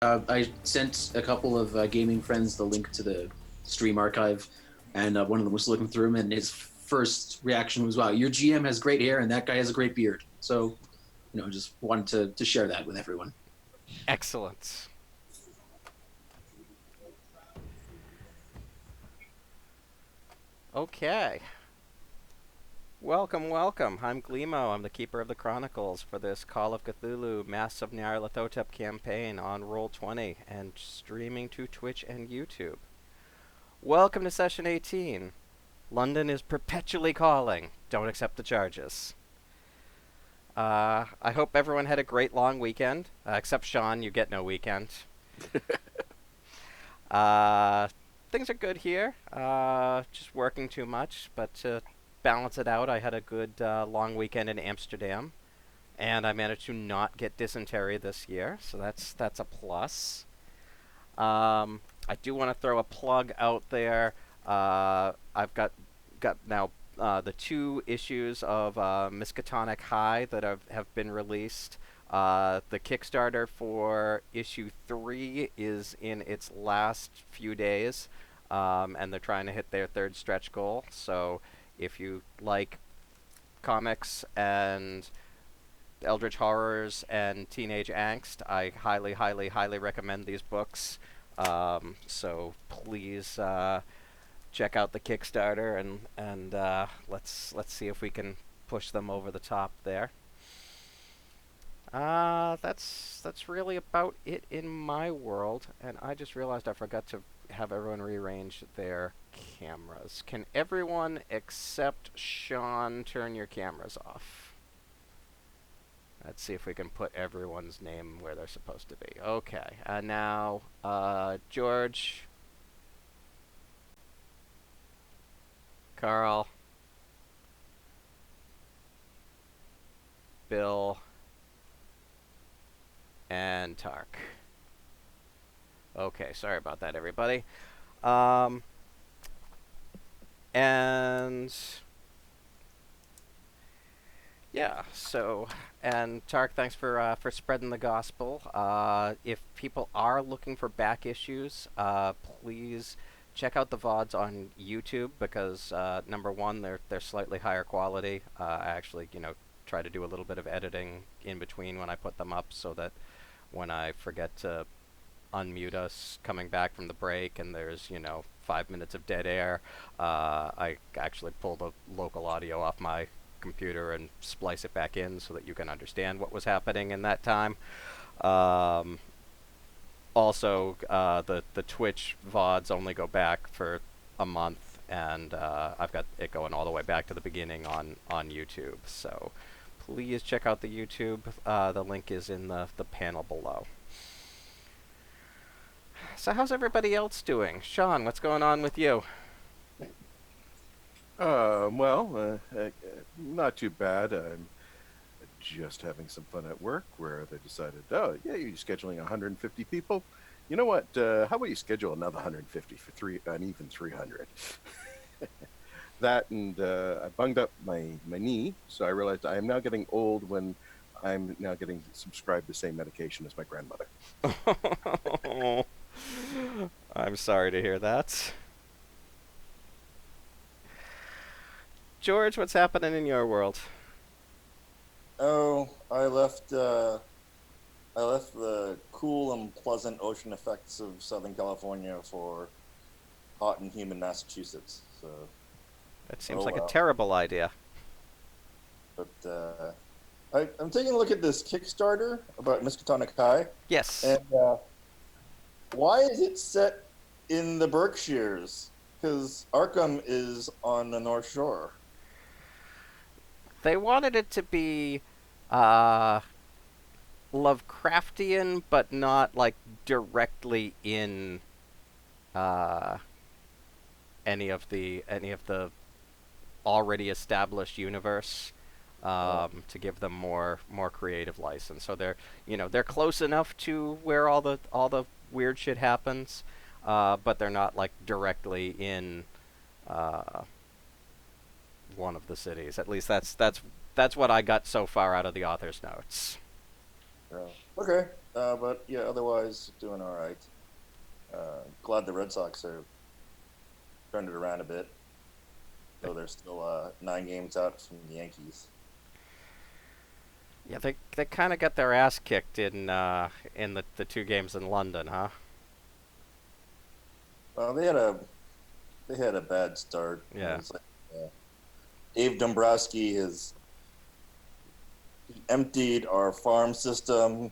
I sent a couple of gaming friends the link to the stream archive, and one of them was looking through them, and his first reaction was, "Wow, your GM has great hair, and that guy has a great beard." So, just wanted to share that with everyone. Excellent. Okay. Welcome, welcome. I'm Glimo. I'm the Keeper of the Chronicles for this Call of Cthulhu Mass of Nyarlathotep campaign on Roll20 and streaming to Twitch and YouTube. Welcome to Session 18. London is perpetually calling. Don't accept the charges. I hope everyone had a great long weekend, except Sean, you get no weekend. Uh, Things are good here. Just working too much, but to balance it out, I had a good long weekend in Amsterdam, and I managed to not get dysentery this year, so that's a plus. I do want to throw a plug out there. I've got now the two issues of Miskatonic High that have been released. The Kickstarter for issue 3 is in its last few days, and they're trying to hit their third stretch goal. So if you like comics and Eldritch horrors and teenage angst, I highly, highly, highly recommend these books. So please check out the Kickstarter and let's see if we can push them over the top there. That's really about it in my world, and I just realized I forgot to have everyone rearrange their cameras. Can everyone except Sean turn your cameras off? Let's see if we can put everyone's name where they're supposed to be. Okay, now, George, Carl, Bill, and Tark. Okay, sorry about that, everybody. Um, and yeah, so and Tark, thanks for spreading the gospel. If people are looking for back issues, please check out the VODs on YouTube because number one, they're slightly higher quality. I actually, try to do a little bit of editing in between when I put them up so that when I forget to unmute us coming back from the break and there's 5 minutes of dead air, I actually pull the local audio off my computer and splice it back in so that you can understand what was happening in that time. Um, Also, the Twitch VODs only go back for a month, and I've got it going all the way back to the beginning on YouTube. So please check out the YouTube. The link is in the panel below. So how's everybody else doing? Sean, what's going on with you? Not too bad. I'm just having some fun at work where they decided, oh, yeah, you're scheduling 150 people. You know what? How about you schedule another 150 for an even 300? That and I bunged up my knee, so I realized I am now getting old when I'm now getting subscribed to the same medication as my grandmother. I'm sorry to hear that. George, what's happening in your world? Oh, I left the cool and pleasant ocean effects of Southern California for hot and humid Massachusetts. So, That seems oh like a well. terrible idea. But I'm taking a look at this Kickstarter about Miskatonic High, Yes. and why is it set in the Berkshires? Because Arkham is on the North Shore. They wanted it to be uh, Lovecraftian, but not like directly in uh, any of the already established universe. Oh, To give them more creative license, so they're close enough to where all the weird shit happens, but they're not like directly in uh, one of the cities. At least that's what I got so far out of the author's notes. yeah. Okay, but yeah, otherwise doing all right. Glad the Red Sox are turned it around a bit, though they're still 9 games out from the Yankees. Yeah, they kind of got their ass kicked in the 2 games in London, huh? Well, they had a bad start. It Yeah. was like, Dave Dombrowski has he emptied our farm system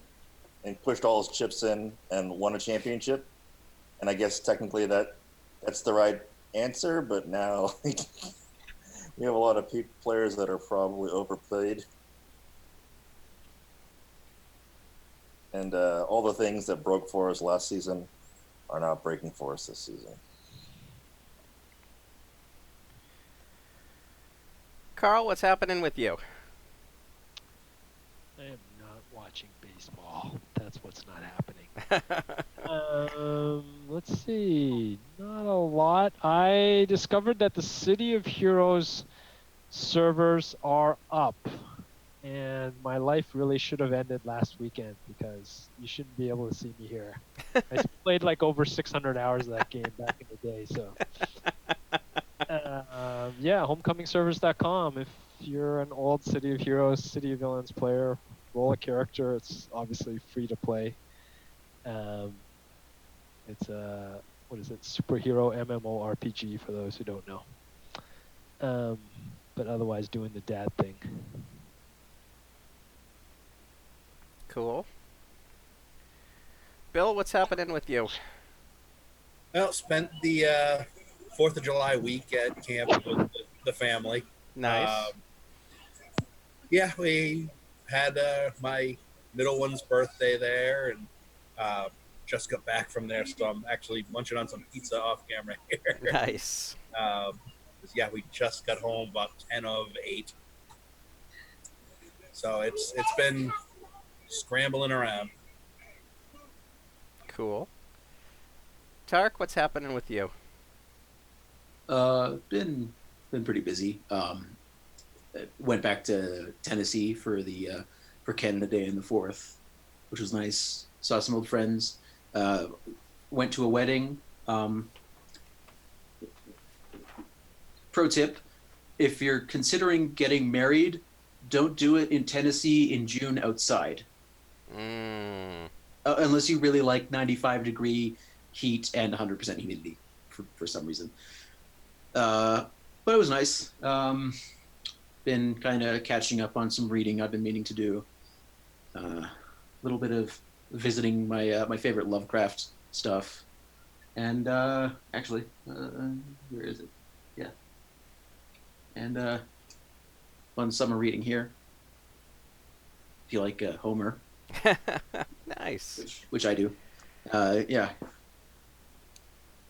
and pushed all his chips in and won a championship. And I guess technically that's the right answer, but now we have a lot of players that are probably overplayed. And all the things that broke for us last season are not breaking for us this season. Carl, what's happening with you? I am not watching baseball. That's what's not happening. Let's see. Not a lot. I discovered that the City of Heroes servers are up. And my life really should have ended last weekend because you shouldn't be able to see me here. I played like over 600 hours of that game back in the day. So, yeah, homecomingservers.com. If you're an old City of Heroes, City of Villains player, roll a character. It's obviously free to play. It's a, what is it, superhero MMORPG for those who don't know. But otherwise doing the dad thing. Cool. Bill, what's happening with you? Well, spent the 4th of July week at camp with the family. Nice. Yeah, we had my middle one's birthday there, and just got back from there, so I'm actually munching on some pizza off camera here. Nice. Yeah, we just got home about 10 of 8. So it's been scrambling around. Cool. Tark, what's happening with you? Been pretty busy. Went back to Tennessee for the for Canada Day on the 4th, which was nice. Saw some old friends. Went to a wedding. Pro tip: if you're considering getting married, don't do it in Tennessee in June outside. Unless you really like 95-degree heat and 100% humidity for some reason. But it was nice. Been kind of catching up on some reading I've been meaning to do. A little bit of visiting my favorite Lovecraft stuff. And actually, where is it? Yeah. And fun summer reading here. If you like Homer. Nice. Which I do. Yeah.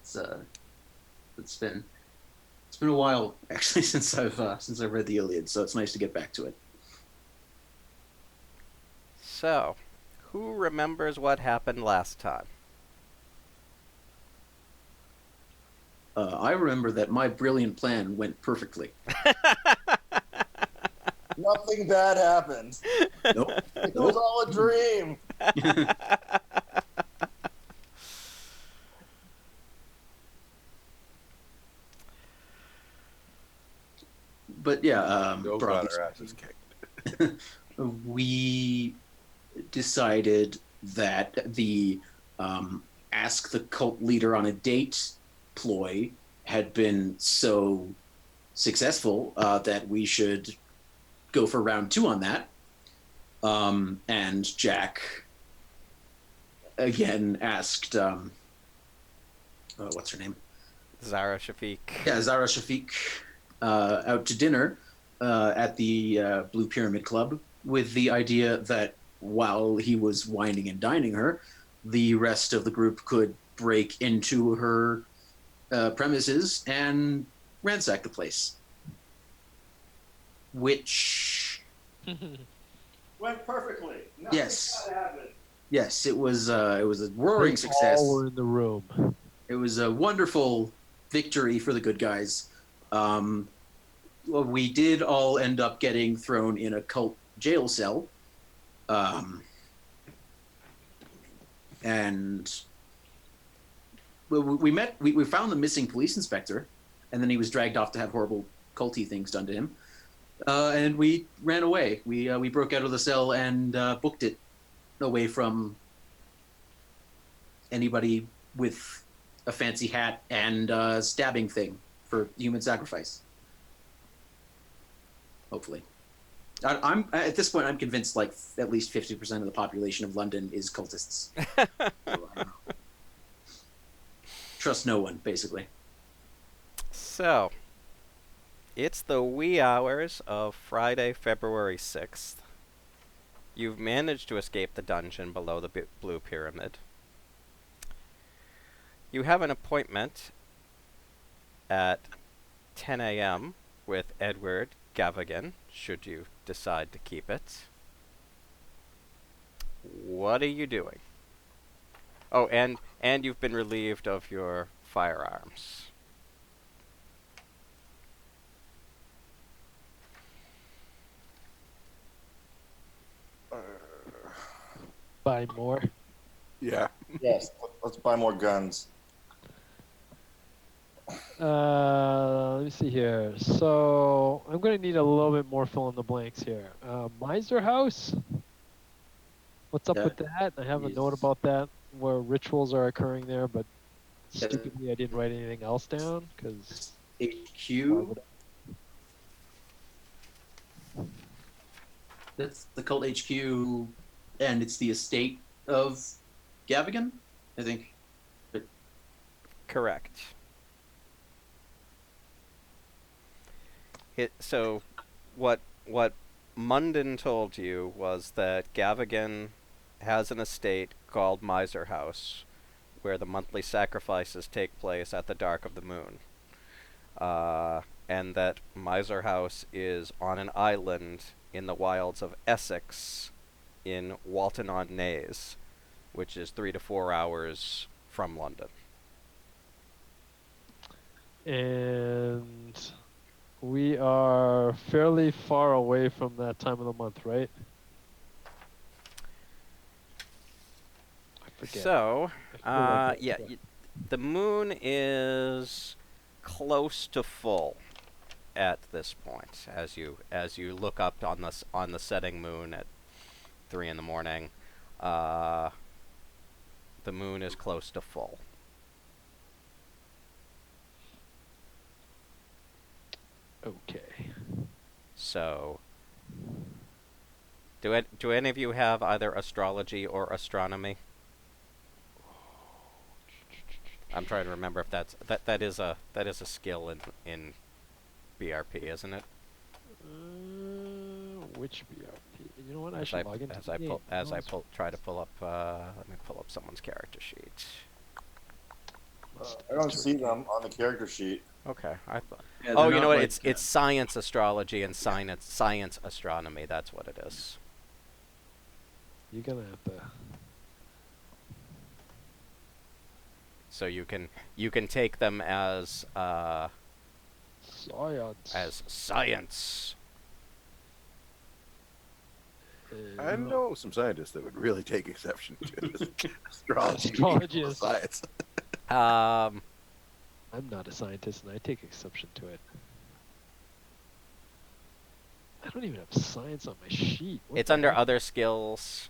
It's been a while actually since I've read the Iliad, so it's nice to get back to it. So, who remembers what happened last time? I remember that my brilliant plan went perfectly. Nothing bad happened. Nope. It was all a dream. But yeah, So glad our ass is kicked. we decided that the ask the cult leader on a date ploy had been so successful that we should go for round 2 on that. And Jack again asked, what's her name? Zara Shafiq. Yeah, Zara Shafiq out to dinner at the Blue Pyramid Club with the idea that while he was wining and dining her, the rest of the group could break into her premises and ransack the place. Which... Went perfectly. Yes. Bad happened. Yes, it was a roaring They success. all were in the room. It was a wonderful victory for the good guys. Well, we did all end up getting thrown in a cult jail cell. and we found the missing police inspector, and then he was dragged off to have horrible culty things done to him. And we ran away. We broke out of the cell and booked it away from anybody with a fancy hat and stabbing thing for human sacrifice. Hopefully. I'm at this point, I'm convinced like at least 50% of the population of London is cultists. So, I don't know. Trust no one, basically. So, it's the wee hours of Friday, February 6th. You've managed to escape the dungeon below the Blue Pyramid. You have an appointment at 10 a.m. with Edward Gavigan, should you decide to keep it. What are you doing? Oh, and you've been relieved of your firearms. Buy more. Yeah. Yes, let's buy more guns. Let me see here. So I'm going to need a little bit more fill in the blanks here. Miser House? What's up Yeah. with that? I have a Yes. note about that where rituals are occurring there, but Yeah. stupidly I didn't write anything else down because HQ. That's the cult HQ, and it's the estate of Gavigan, I think. Correct. So, what Munden told you was that Gavigan has an estate called Miser House, where the monthly sacrifices take place at the dark of the moon. And that Miser House is on an island in the wilds of Essex in Walton-on-Naze, which is 3 to 4 hours from London. And we are fairly far away from that time of the month, right? I forget. So, I feel like yeah, the moon is close to full at this point. As you look up on the setting moon at 3 in the morning, the moon is close to full. Okay. So, do any of you have either astrology or astronomy? I'm trying to remember if that is a skill in BRP, isn't it? Which BRP? You know what? I should log into the game. Try to pull up. Let me pull up someone's character sheet. I don't see them on the character sheet. Okay, I thought. Yeah, Oh, they're you not know what? like, It's science astrology and science astronomy. That's what it is. You're gonna have to. So you can take them as Science. science. I know some scientists that would really take exception to this astrology. Astrology is- Science. I'm not a scientist, and I take exception to it. I don't even have science on my sheet. What It's the under heck? other skills.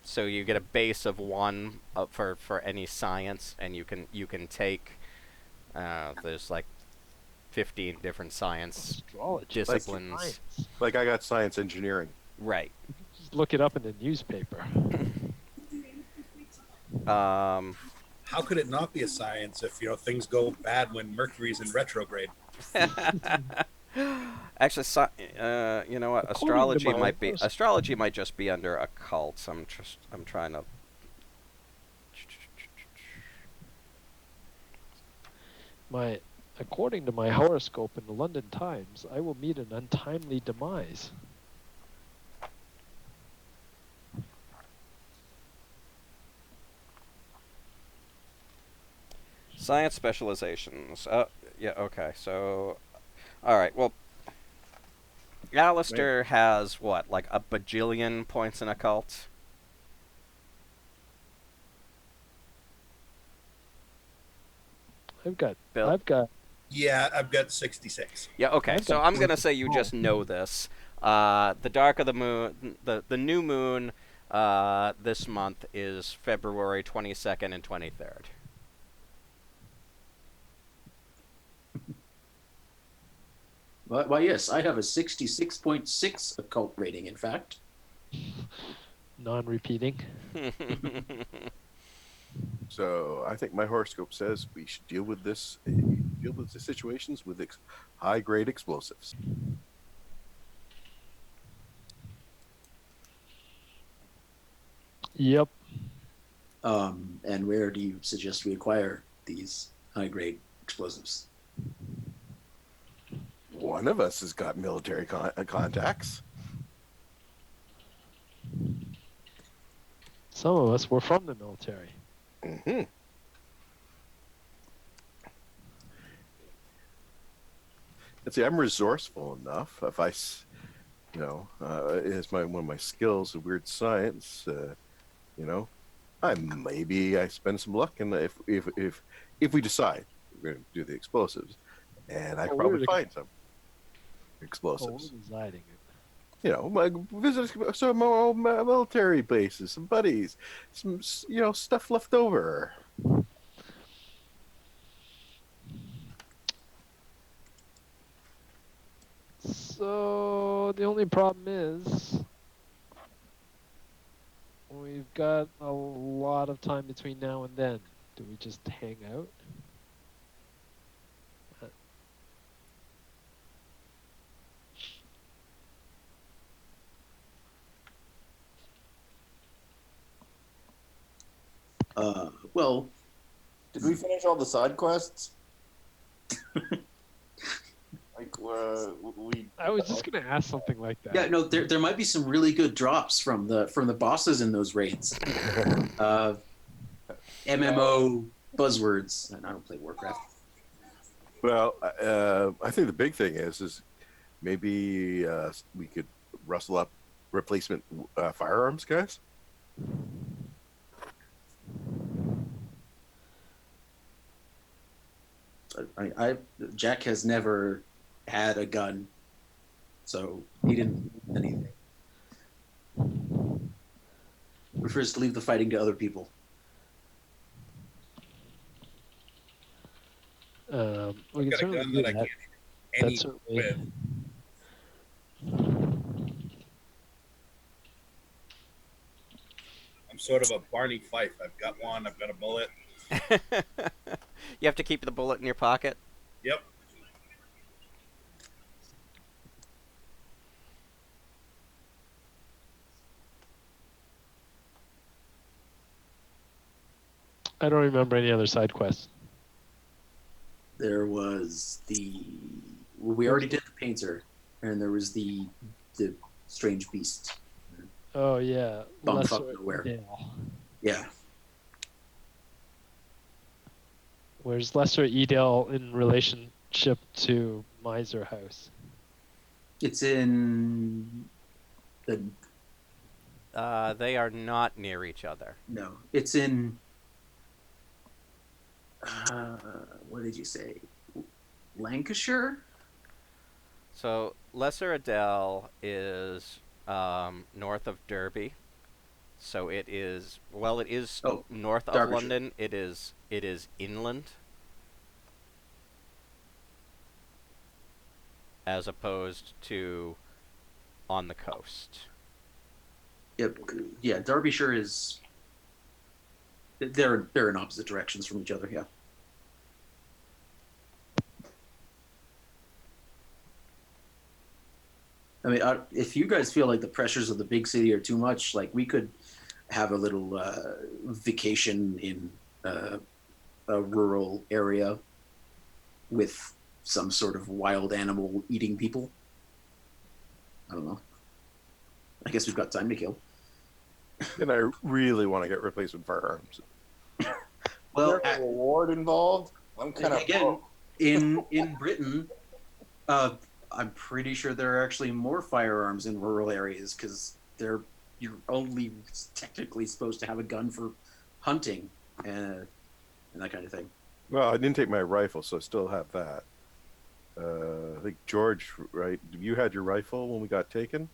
So you get a base of 1 for any science, and you can take. There's like 15 different science Astrology. disciplines. Science. Like I got science engineering. Right. Just look it up in the newspaper. How could it not be a science if things go bad when Mercury's in retrograde? Actually, you know what? According to my horoscope. Astrology might just be under occult. I'm trying to. According to my horoscope in the London Times, I will meet an untimely demise. Science specializations. Yeah, okay. So, all right. Well, Alistair has what, like a bajillion points in occult? Bill? I've got. Yeah, I've got 66. Yeah, okay. I've So got I'm going to say you 44. just know this. The dark of the moon, the new moon this month is February 22nd and 23rd. Why, yes, I have a 66.6 occult rating, in fact. Non-repeating. So I think my horoscope says we should deal with the situations with high-grade explosives. Yep. And where do you suggest we acquire these high-grade explosives? One of us has got military contacts. Some of us were from the military. Mm-hmm. And see, I'm resourceful enough. If it's one of my skills of weird science. I spend some luck, and if we decide we're going to do the explosives, and I probably find some explosives. we're deciding it. Visit some old military bases, some buddies, some stuff left over. So the only problem is we've got a lot of time between now and then. Do we just hang out? Well, Did we finish all the side quests? We. I was just gonna ask something like that. yeah, no, there might be some really good drops from the bosses in those raids. MMO buzzwords, and I don't play Warcraft. Well, I think the big thing is maybe we could rustle up replacement firearms, guys. Jack has never had a gun, so he didn't do anything. Prefers to leave the fighting to other people. We I've can got a certainly gun do that I that. can't hit any That's certainly. with. I'm sort of a Barney Fife. I've got one. I've got a bullet. You have to keep the bullet in your pocket. Yep. I don't remember any other side quests. There was we already did the painter, and there was the strange beast. Oh yeah, Bumfuck Lesser nowhere. Edale. Yeah, Where's Lesser Edale in relationship to Miser House? it's in the They are not near each other. no, it's in. What did you say? Lancashire? So Lesser Adele is north of Derby. So it is north of Derbyshire. London. It is inland, as opposed to on the coast. Yep. Yeah, Derbyshire is. They're in opposite directions from each other. Yeah. I mean, if you guys feel like the pressures of the big city are too much, like we could have a little vacation in a rural area with some sort of wild animal eating people. I don't know. I guess we've got time to kill. And I really want to get replacement firearms. Well, Is there a reward involved? I'm kind of again, in Britain, I'm pretty sure there are actually more firearms in rural areas because you're only technically supposed to have a gun for hunting and that kind of thing. Well, I didn't take my rifle, so I still have that. I think George, right? You had your rifle when we got taken.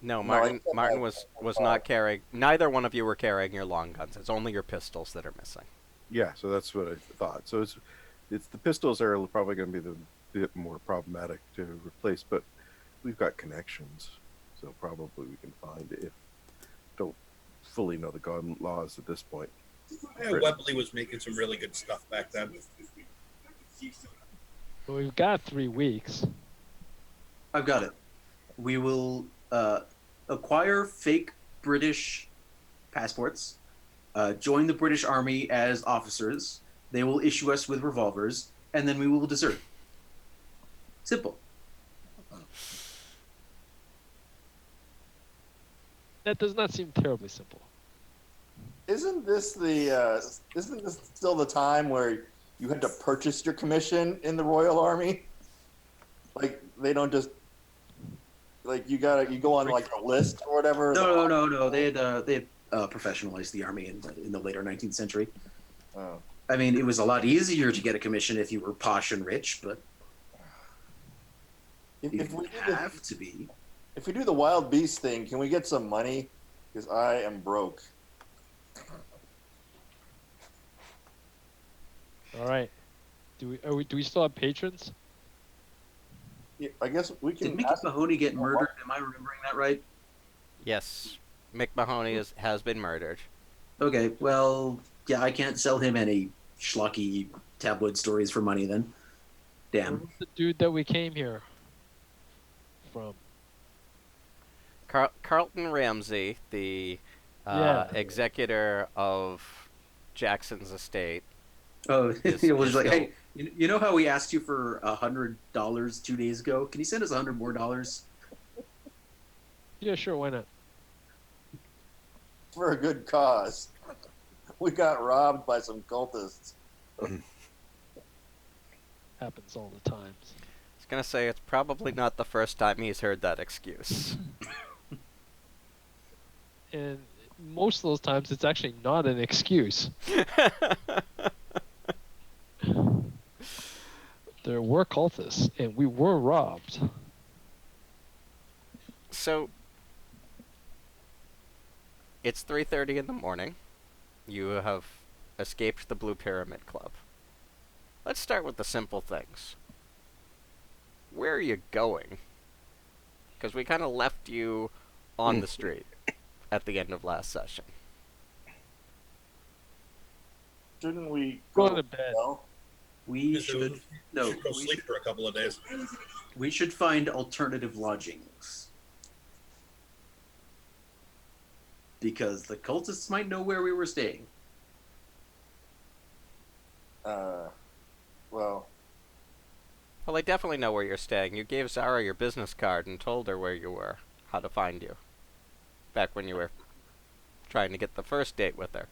No, No, I Martin. still Martin have was not carrying. Neither one of you were carrying your long guns. It's only your pistols that are missing. Yeah, so that's what I thought. So it's the pistols are probably going to be the bit more problematic to replace, but we've got connections, so probably we can find it. If don't fully know the gun laws at this point. Yeah, Webley was making some really good stuff back then. Well, we've got 3 weeks. I've got it. We will acquire fake British passports, join the British Army as officers. They will issue us with revolvers, and then we will desert. Simple. That does not seem terribly simple. Isn't this still the time where you had to purchase your commission in the Royal Army? Like they don't just like you go on like a list or whatever. No. They had professionalized the army in the later 19th century. Oh. I mean, it was a lot easier to get a commission if you were posh and rich, but you If we have to be. if we do the wild beast thing, can we get some money? Because I am broke. All right. Do we still have patrons? Yeah, I guess we can. Did Mickey Mahoney get murdered? Am I remembering that right? Yes, Mick Mahoney has been murdered. Okay, well, yeah, I can't sell him any schlocky tabloid stories for money then. Where Damn. was the dude that we came here from? Carlton Ramsey, the Yeah. executor of Jackson's estate. Oh, it was is like, still- hey, you know how we asked you for $100 2 days ago? Can you send us $100 more? Yeah, sure. Why not? For a good cause. We got robbed by some cultists. Happens all the time. I was gonna say it's probably not the first time he's heard that excuse. And most of those times, it's actually not an excuse. There were cultists, and we were robbed. So it's 3:30 in the morning. You have escaped the Blue Pyramid Club. Let's start with the simple things. Where are you going? Because we kind of left you on the street at the end of last session. Shouldn't we Go to bed. No? We should no. Should go sleep for a couple of days. We should find alternative lodgings because the cultists might know where we were staying. Well, Well, they definitely know where you're staying. You gave Zara your business card and told her where you were, how to find you. Back when you were trying to get the first date with her.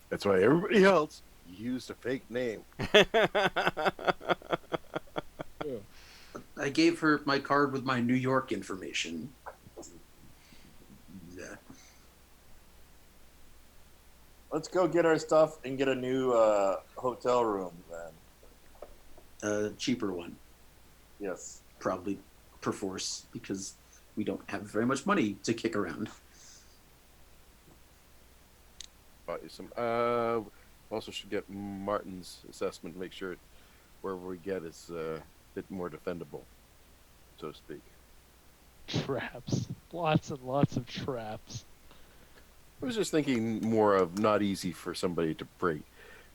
That's why everybody else used a fake name. I gave her my card with my New York information. Yeah. let's go get our stuff and get a new hotel room then. A cheaper one, Yes. probably perforce, because we don't have very much money to kick around. Bought you some. Also should get Martin's assessment. Make sure wherever we get is a bit more defendable, so to speak. Traps. Lots and lots of traps. I was just thinking more of not easy for somebody to break,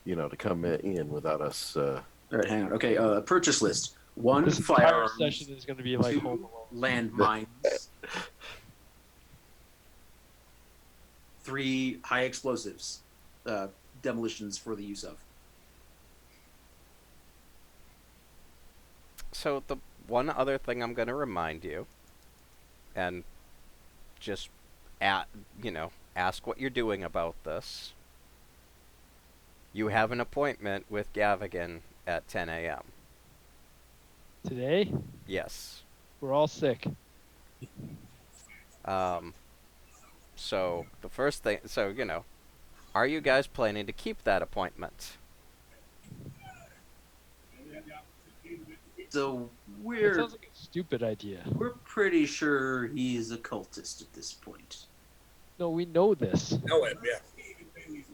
to come in without us. All right, hang on. Okay, purchase list. 1 This entire firearms, session is going to be like 2 Home Alone. landmines, 3 high explosives, demolitions for the use of. So the one other thing I'm going to remind you, and just ask what you're doing about this. You have an appointment with Gavigan at 10 a.m. Today, Yes. we're all sick. So the first thing, are you guys planning to keep that appointment? So It sounds like a stupid idea. we're pretty sure he's a cultist at this point. No, we know this. Know him, yeah.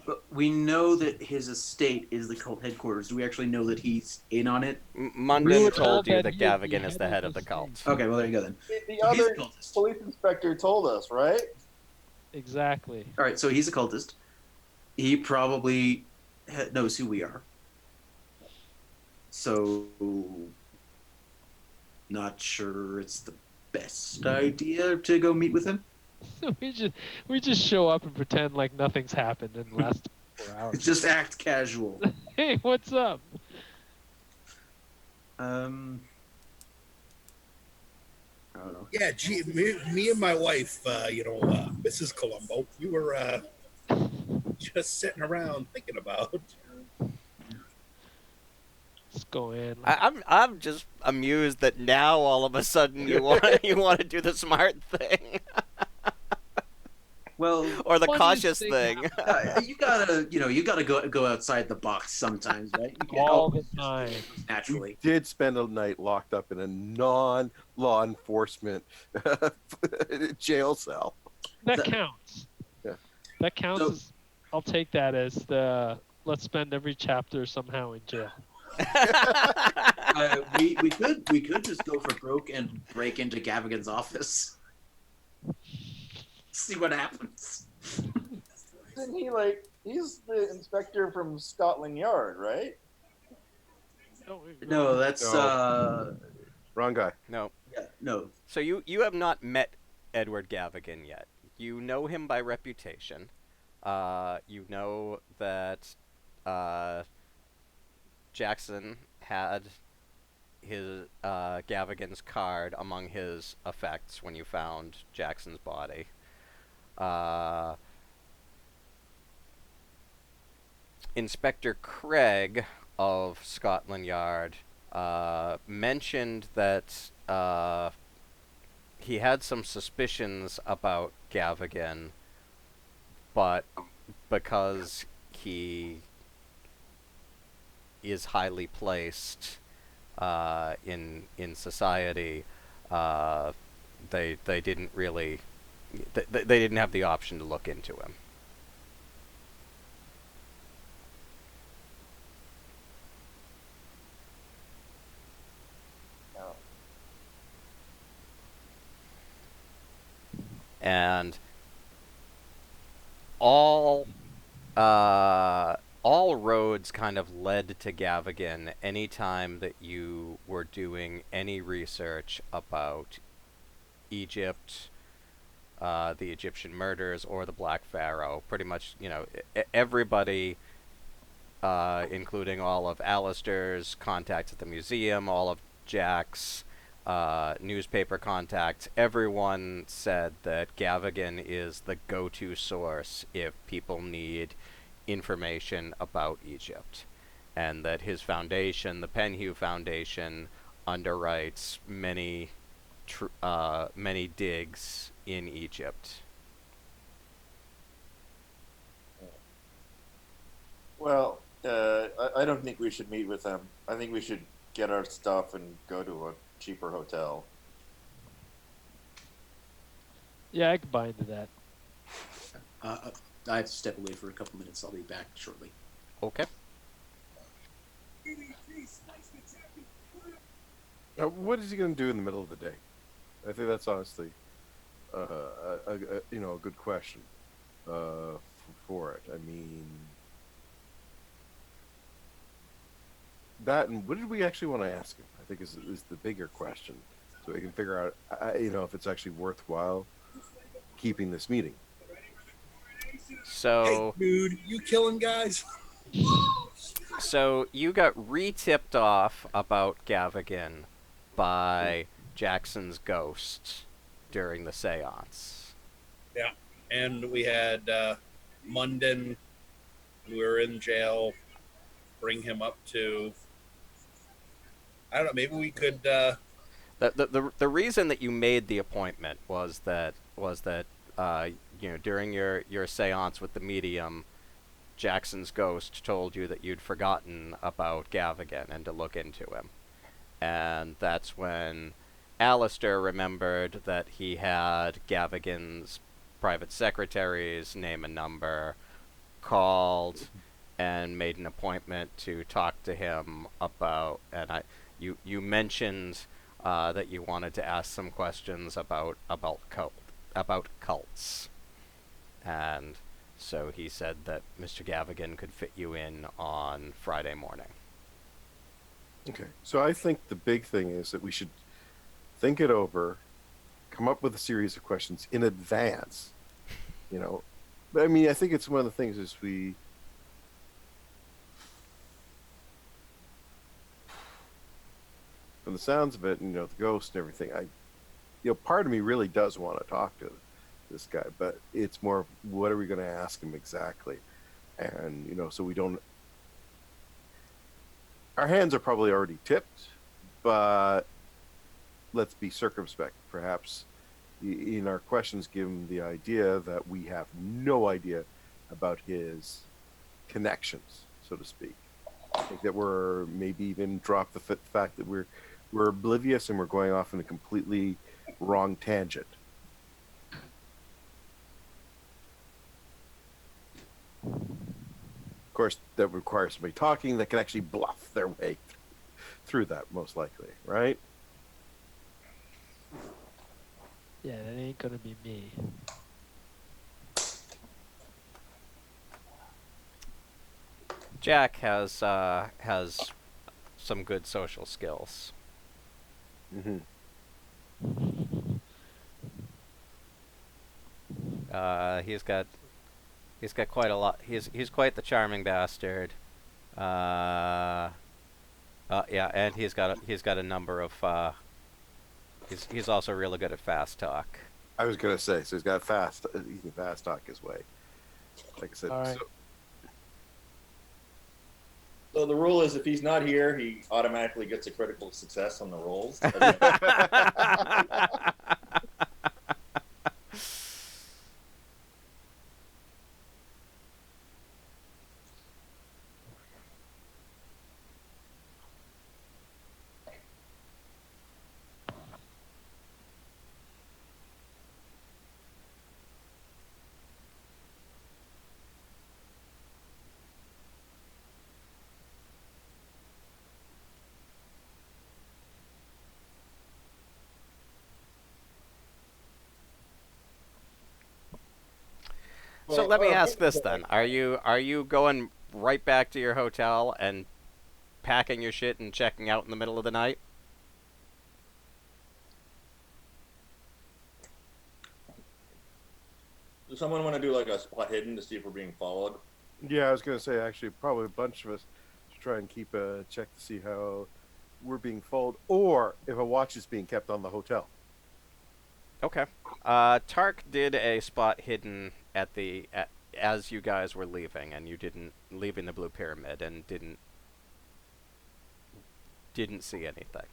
But we know that his estate is the cult headquarters. Do we actually know that he's in on it? Munden were told told you that that he is the Gavigan is head the of head of the the cult. state. Okay, well there you go then. The So he's a other cultist. police inspector told us, right? Exactly. All right, so he's a cultist. He probably knows who we are. So, not sure it's the best idea to go meet with him. we just show up and pretend like nothing's happened in the last 4 hours. Just act casual. Hey, what's up? I don't know. Yeah, gee, me and my wife, Mrs. Colombo, we were just sitting around thinking about. Let's go in. I'm just amused that now all of a sudden you want to do the smart thing Well, or the Funniest cautious thing thing. you gotta go outside the box sometimes, right? You can't All always the time. naturally. Did spend a night locked up in a non-law enforcement jail cell. That That- counts. Yeah. That counts So- as. I'll take that as the. Let's spend every chapter somehow in jail. We could just go for broke and break into Gavigan's office. See what happens. Isn't he he's the inspector from Scotland Yard, right? No, that's Wrong guy. No. yeah, no. So you have not met Edward Gavigan yet. You know him by reputation. You know that Jackson had his Gavigan's card among his effects when you found Jackson's body. Inspector Craig of Scotland Yard mentioned that he had some suspicions about Gavigan, but because he is highly placed in society, they didn't really they didn't have the option to look into him. No. And all roads kind of led to Gavigan anytime that you were doing any research about Egypt, the Egyptian murders, or the Black Pharaoh. Pretty much, everybody, including all of Alistair's contacts at the museum, all of Jack's newspaper contacts, everyone said that Gavigan is the go-to source if people need information about Egypt, and that his foundation, the Penhew Foundation, underwrites many digs in Egypt. Well, I don't think we should meet with them. I think we should get our stuff and go to a cheaper hotel. Yeah, I can buy into that. I have to step away for a couple minutes. I'll be back shortly. Okay. What is he going to do in the middle of the day? I think that's honestly, a good question for it. I mean, that and what did we actually want to ask him? I think is the bigger question, so we can figure out, if it's actually worthwhile keeping this meeting. So. Hey, dude, you killing guys? So you got re-tipped off about Gavigan by Jackson's ghost during the seance. Yeah, and we had Munden. We were in jail. Bring him up to. I don't know. Maybe we could. The reason that you made the appointment was that during your seance with the medium, Jackson's ghost told you that you'd forgotten about Gavigan and to look into him. And that's when Alistair remembered that he had Gavigan's private secretary's name and number, called, and made an appointment to talk to him about. And you mentioned that you wanted to ask some questions about cults, and so he said that Mr. Gavigan could fit you in on Friday morning. Okay. So I think the big thing is that we should think it over, come up with a series of questions in advance, But I mean, I think it's one of the things is from the sounds of it, the ghost and everything, part of me really does want to talk to this guy, but it's more of what are we going to ask him exactly? And, so we don't, our hands are probably already tipped, but let's be circumspect. Perhaps in our questions, give him the idea that we have no idea about his connections, so to speak. I think that we're maybe even drop the fact that we're oblivious and we're going off in a completely wrong tangent. Of course, that requires somebody talking that can actually bluff their way through that, most likely, right? Yeah, that ain't gonna be me. Jack has some good social skills. Mm-hmm. He's got quite a lot. He's quite the charming bastard. Yeah, and he's got a number of. He's also really good at fast talk. I was gonna say, so he's got fast. He can fast talk his way. Like I said. All right. So the rule is if he's not here, he automatically gets a critical success on the rolls. So let me ask this then: Are you going right back to your hotel and packing your shit and checking out in the middle of the night? Does someone want to do like a spot hidden to see if we're being followed? Yeah, I was gonna say actually probably a bunch of us should try and keep a check to see how we're being followed, or if a watch is being kept on the hotel. Okay. Tark did a spot hidden as you guys were leaving, and you didn't leaving the Blue Pyramid and didn't see anything.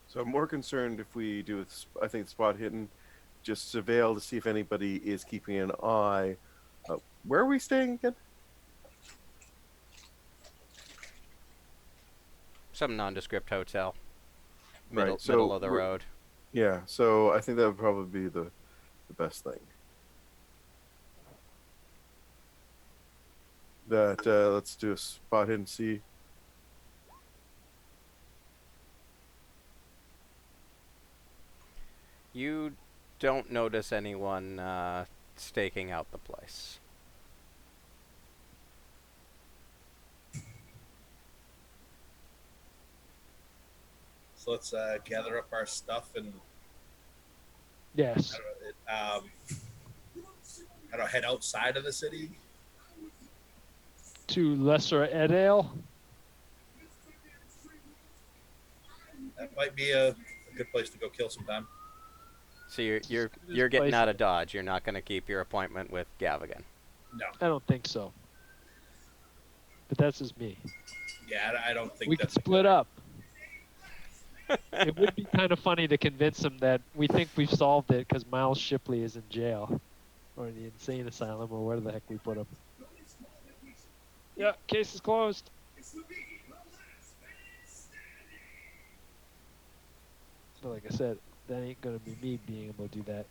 So I'm more concerned if we do I think spot hidden, just surveil to see if anybody is keeping an eye. Where are we staying again? Some nondescript hotel. Right, Middle of the road. Yeah, so I think that would probably be the best thing. That let's do a spot hidden see. You don't notice anyone staking out the place. So let's gather up our stuff and Yes. I don't head outside of the city. To Lesser Edale. That might be a good place to go kill some time. So you're getting out of Dodge. You're not going to keep your appointment with Gavigan. No. I don't think so. But that's just me. Yeah, I don't think We could that's a split good up. It would be kind of funny to convince him that we think we've solved it because Miles Shipley is in jail. Or the insane asylum, or where the heck we put him. Yeah, case is closed. So like I said, that ain't gonna be me being able to do that.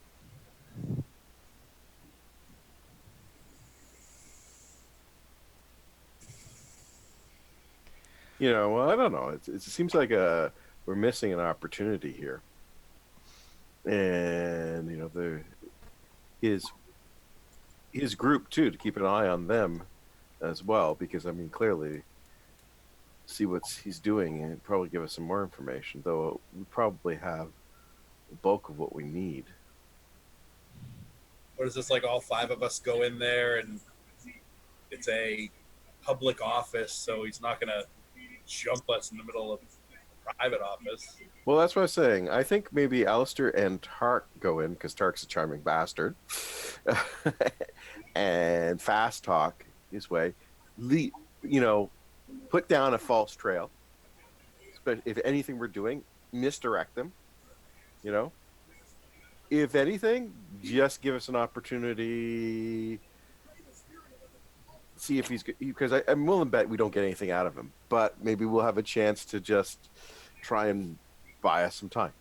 Well, I don't know. It seems like we're missing an opportunity here, and his group too, to keep an eye on them as well, because I mean, clearly, see what he's doing and probably give us some more information. Though we probably have the bulk of what we need. What is this, like all 5 of us go in there and it's a public office, so he's not going to jump us in the middle of a private office. Well, that's what I was saying. I think maybe Alistair and Tark go in because Tark's a charming bastard. And Fast Talk his way. Put down a false trail. If anything we're doing, misdirect them. If anything, just give us an opportunity. See if he's good, because I'm willing to bet we don't get anything out of him, but maybe we'll have a chance to just try and buy us some time.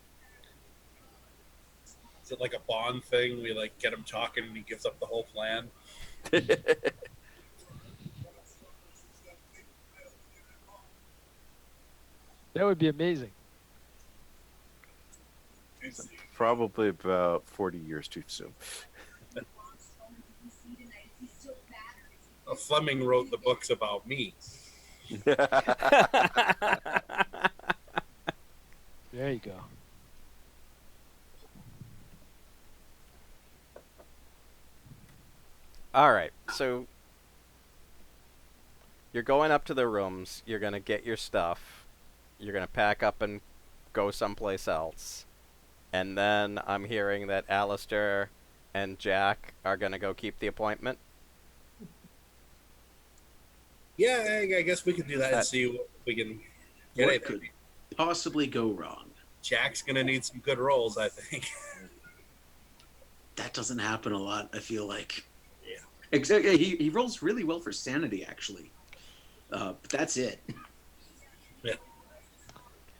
Is it like a Bond thing? We like get him talking and he gives up the whole plan. That would be amazing. Probably about 40 years too soon. Fleming wrote the books about me. There you go. All right, so you're going up to the rooms. You're gonna get your stuff. You're gonna pack up and go someplace else. And then I'm hearing that Alistair and Jack are gonna go keep the appointment. Yeah, I guess we could do that and see what we can get. What could possibly go wrong? Jack's gonna need some good rolls, I think. That doesn't happen a lot, I feel like. Yeah. Exactly. He rolls really well for sanity, actually. But that's it.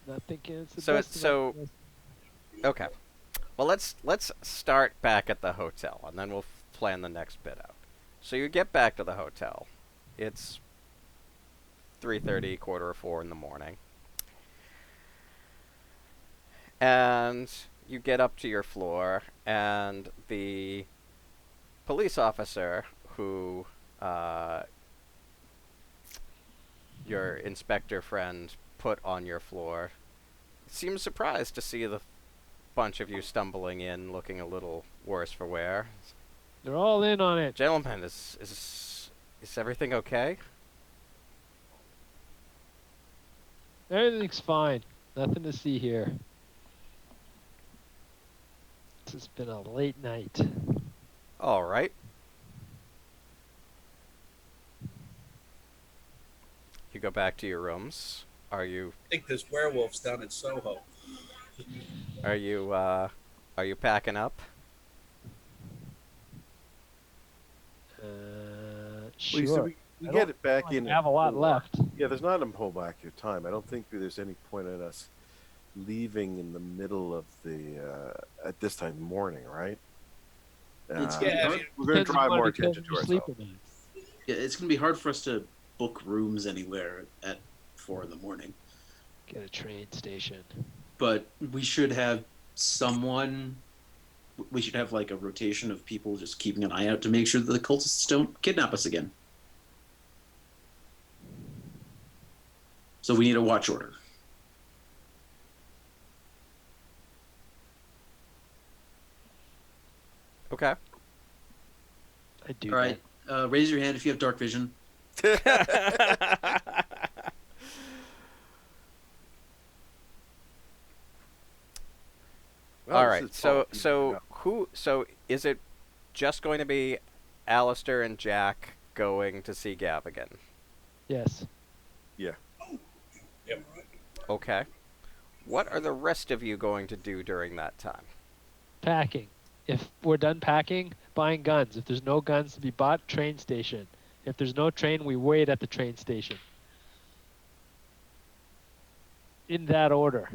Not thinking it's the So best. Okay. Well, let's start back at the hotel, and then we'll plan the next bit out. So you get back to the hotel. It's 3:30, 3:45 in the morning. And you get up to your floor, and the police officer who your inspector friend put on your floor seems surprised to see the bunch of you stumbling in, looking a little worse for wear. They're all in on it. Gentlemen, is everything okay? Everything's fine. Nothing to see here. This has been a late night. All right. You go back to your rooms. Are you I think there's werewolves down in Soho. are you packing up? Sure. Lisa, we I get don't it back I in. have a lot left. Yeah, there's not a whole back your time. I don't think there's any point in us leaving in the middle of the at this time in the morning, right? It's Yeah, we're going to Depends draw on more what it is attention to you sleep ourselves. or not. Yeah, it's going to be hard for us to book rooms anywhere at 4 in the morning. Get a train station. But we should have someone. We should have like a rotation of people just keeping an eye out to make sure that the cultists don't kidnap us again. So we need a watch order. Okay. I do. All right. Raise your hand if you have dark vision. Well, All this right. is So Paul. so is it just going to be Alistair and Jack going to see Gav again? Yes. Yep. Okay. What are the rest of you going to do during that time? Packing. If we're done packing, buying guns. If there's no guns to be bought, train station. If there's no train, we wait at the train station. In that order.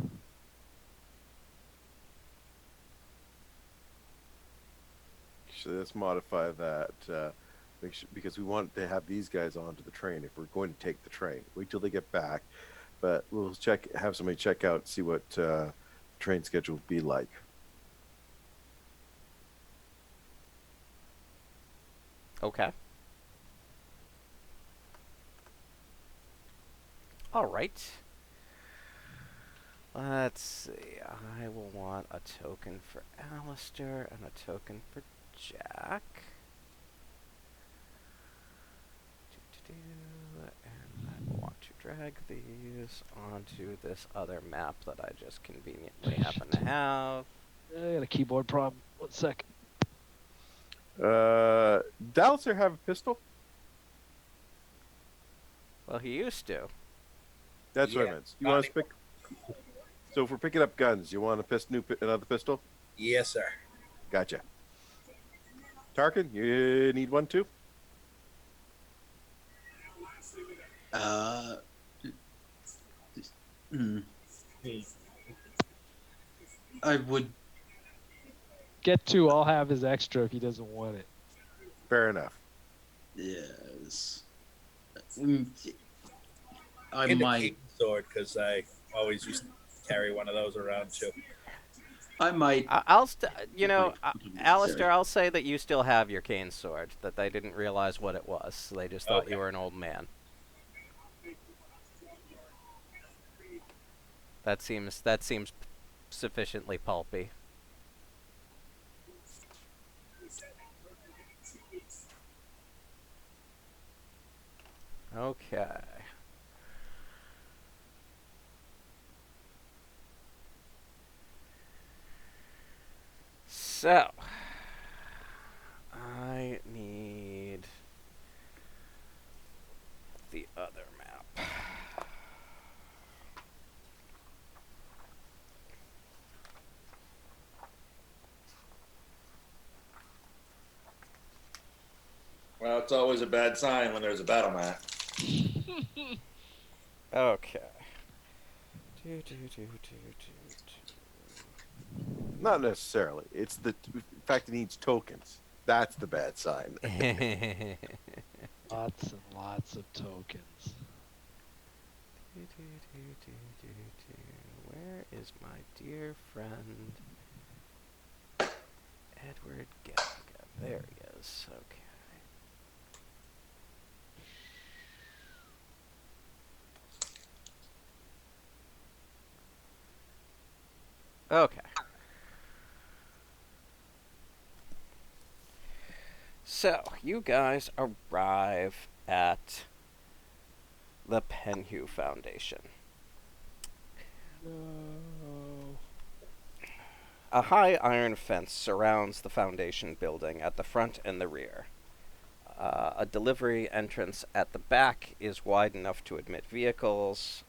So let's modify that. Because we want to have these guys onto the train if we're going to take the train. Wait till they get back, but we'll have somebody check out, see what train schedule would be like. Okay. All right. Let's see. I will want a token for Alistair and a token for Jack. And I will want to drag these onto this other map that I just conveniently happen to have. I got a keyboard problem. 1 sec. Dalliser have a pistol? Well, he used to. That's what I Yeah. meant. You want us to pick? So if we're picking up guns, you want another pistol? Yes, sir. Gotcha. Tarkin, you need one too? I would. Get 2. I'll have his extra if he doesn't want it. Fair enough. Yes. I Get a might. King sword because I always used to carry one of those around too. I might. Alistair, I'll say that you still have your cane sword, that they didn't realize what it was. So they just thought you were an old man. That seems sufficiently pulpy. Okay. So, I need the other map. Well, it's always a bad sign when there's a battle map. Okay. Not necessarily. It's the fact it needs tokens. That's the bad sign. Lots and lots of tokens. Where is my dear friend Edward Gallagher? There he is. Okay. Okay. So, you guys arrive at the Penhew Foundation. No. A high iron fence surrounds the Foundation building at the front and the rear. A delivery entrance at the back is wide enough to admit vehicles,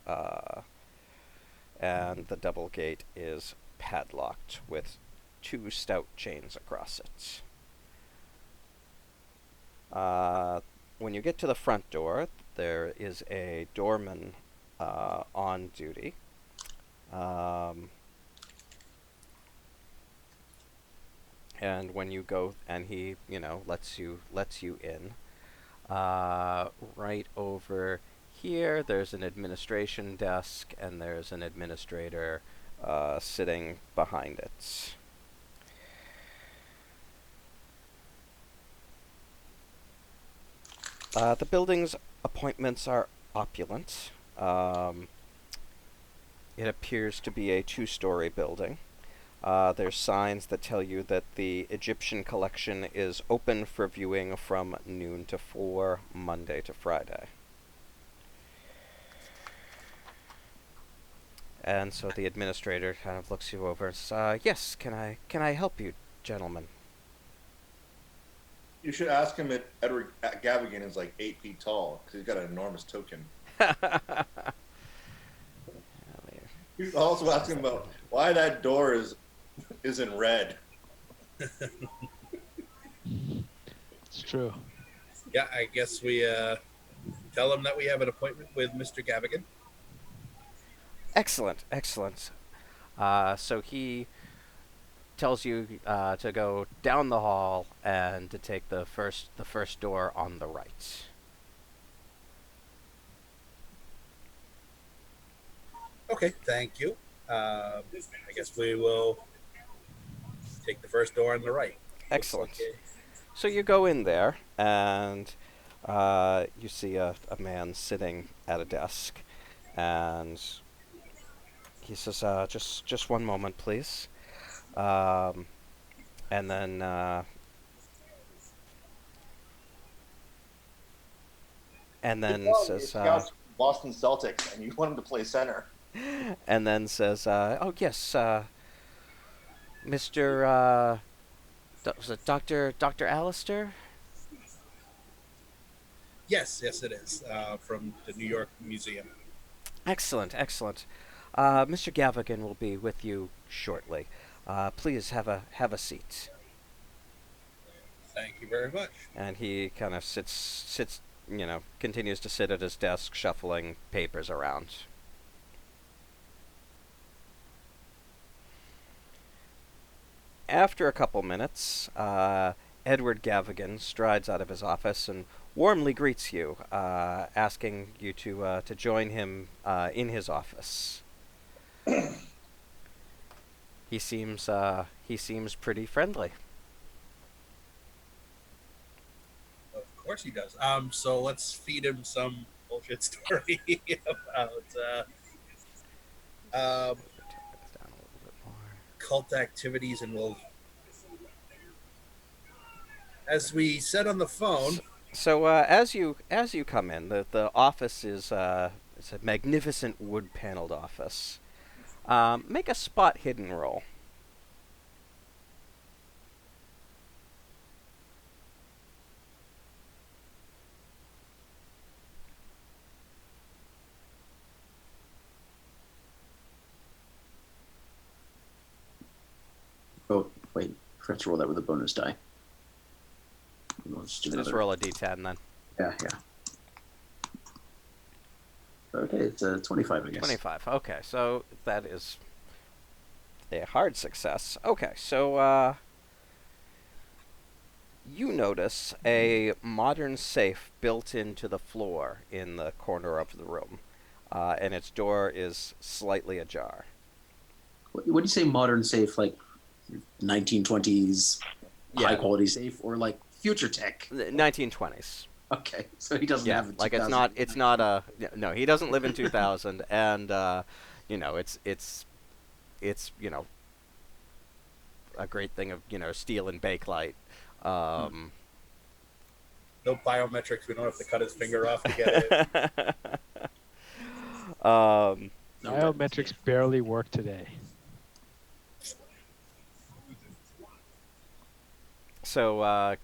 and the double gate is padlocked with 2 stout chains across it. When you get to the front door, there is a doorman on duty. And when you go, and he, lets you in. Right over here, there's an administration desk, and there's an administrator sitting behind it. The building's appointments are opulent. It appears to be a 2-story building. There's signs that tell you that the Egyptian collection is open for viewing from noon to 4, Monday to Friday. And so the administrator kind of looks you over and says, yes, can I help you, gentlemen? You should ask him if Edward Gavigan is like 8 feet tall because he's got an enormous token. He's also asking about why that door is in red. It's true. Yeah, I guess we tell him that we have an appointment with Mr. Gavigan. Excellent, excellent. So he tells you to go down the hall and to take the first door on the right. Okay, thank you. I guess we will take the first door on the right. Excellent. Looks like So you go in there, and you see a man sitting at a desk, and he says, just one moment, please. And then says, Scouts Boston Celtics, and you want him to play center. and then says, oh yes, Mr. Was it Dr. Alistair? yes, it is from the New York Museum. Excellent, excellent. Mr. Gavigan will be with you shortly. Please have a seat. Thank you very much. And he kind of sits, continues to sit at his desk, shuffling papers around. After a couple minutes, Edward Gavigan strides out of his office and warmly greets you, asking you to join him in his office. He seems pretty friendly. Of course he does. So let's feed him some bullshit story about cult activities, and we'll, as we said on the phone. So as you come in, the office is it's a magnificent wood paneled office. Make a spot hidden roll. Oh, wait. Forgot to roll that with a bonus die. Let's do Just another. roll a d10 then. Yeah. Okay, it's a 25, I guess. 25. Okay, so that is a hard success. Okay, so you notice a modern safe built into the floor in the corner of the room, and its door is slightly ajar. What do you say modern safe, like 1920s high quality safe, or like future tech? 1920s. Okay, so he doesn't have a like 2000. it's not a no. He doesn't live in 2000, and it's a great thing of steel and bakelite. No biometrics. We don't have to cut his finger off to get it. Biometrics barely work today. So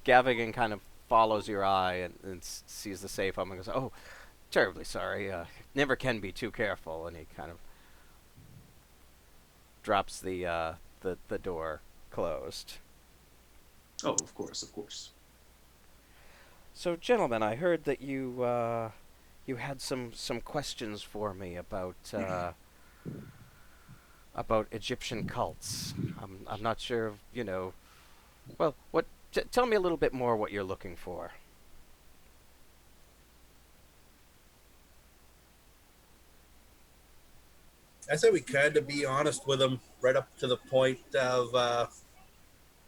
Gavigan kind of follows your eye and sees the safe open and goes, "Oh, terribly sorry. Never can be too careful." And he kind of drops the door closed. Oh, of course. So, gentlemen, I heard that you had some questions for me about Egyptian cults. I'm not sure, Well, tell me a little bit more what you're looking for. I said we kind of be honest with him right up to the point of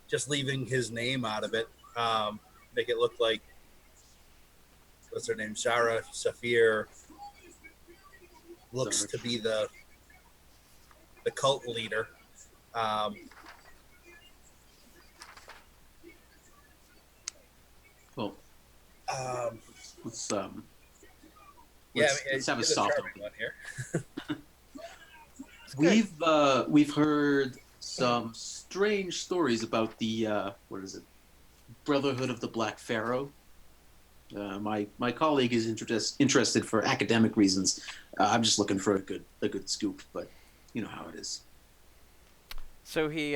just leaving his name out of it. Make it look like, what's her name? Shara Safir looks to be the cult leader. Well, let's have a soft open one here. We've heard some strange stories about the Brotherhood of the Black Pharaoh. My colleague is interested for academic reasons. I'm just looking for a good scoop, but You know how it is. So he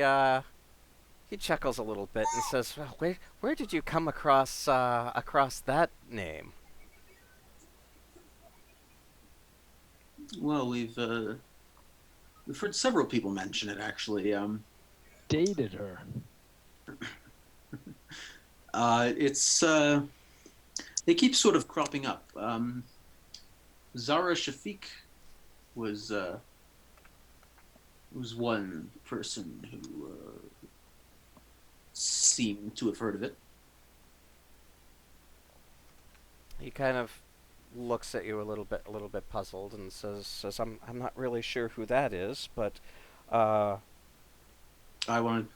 chuckles a little bit and says, well, where did you come across that name? Well, we've heard several people mention it actually. Dated her. It's they keep sort of cropping up. Zara Shafiq was uh, was one person who seemed to have heard of it. He kind of looks at you a little bit puzzled, and says I'm not really sure who that is, but uh, I want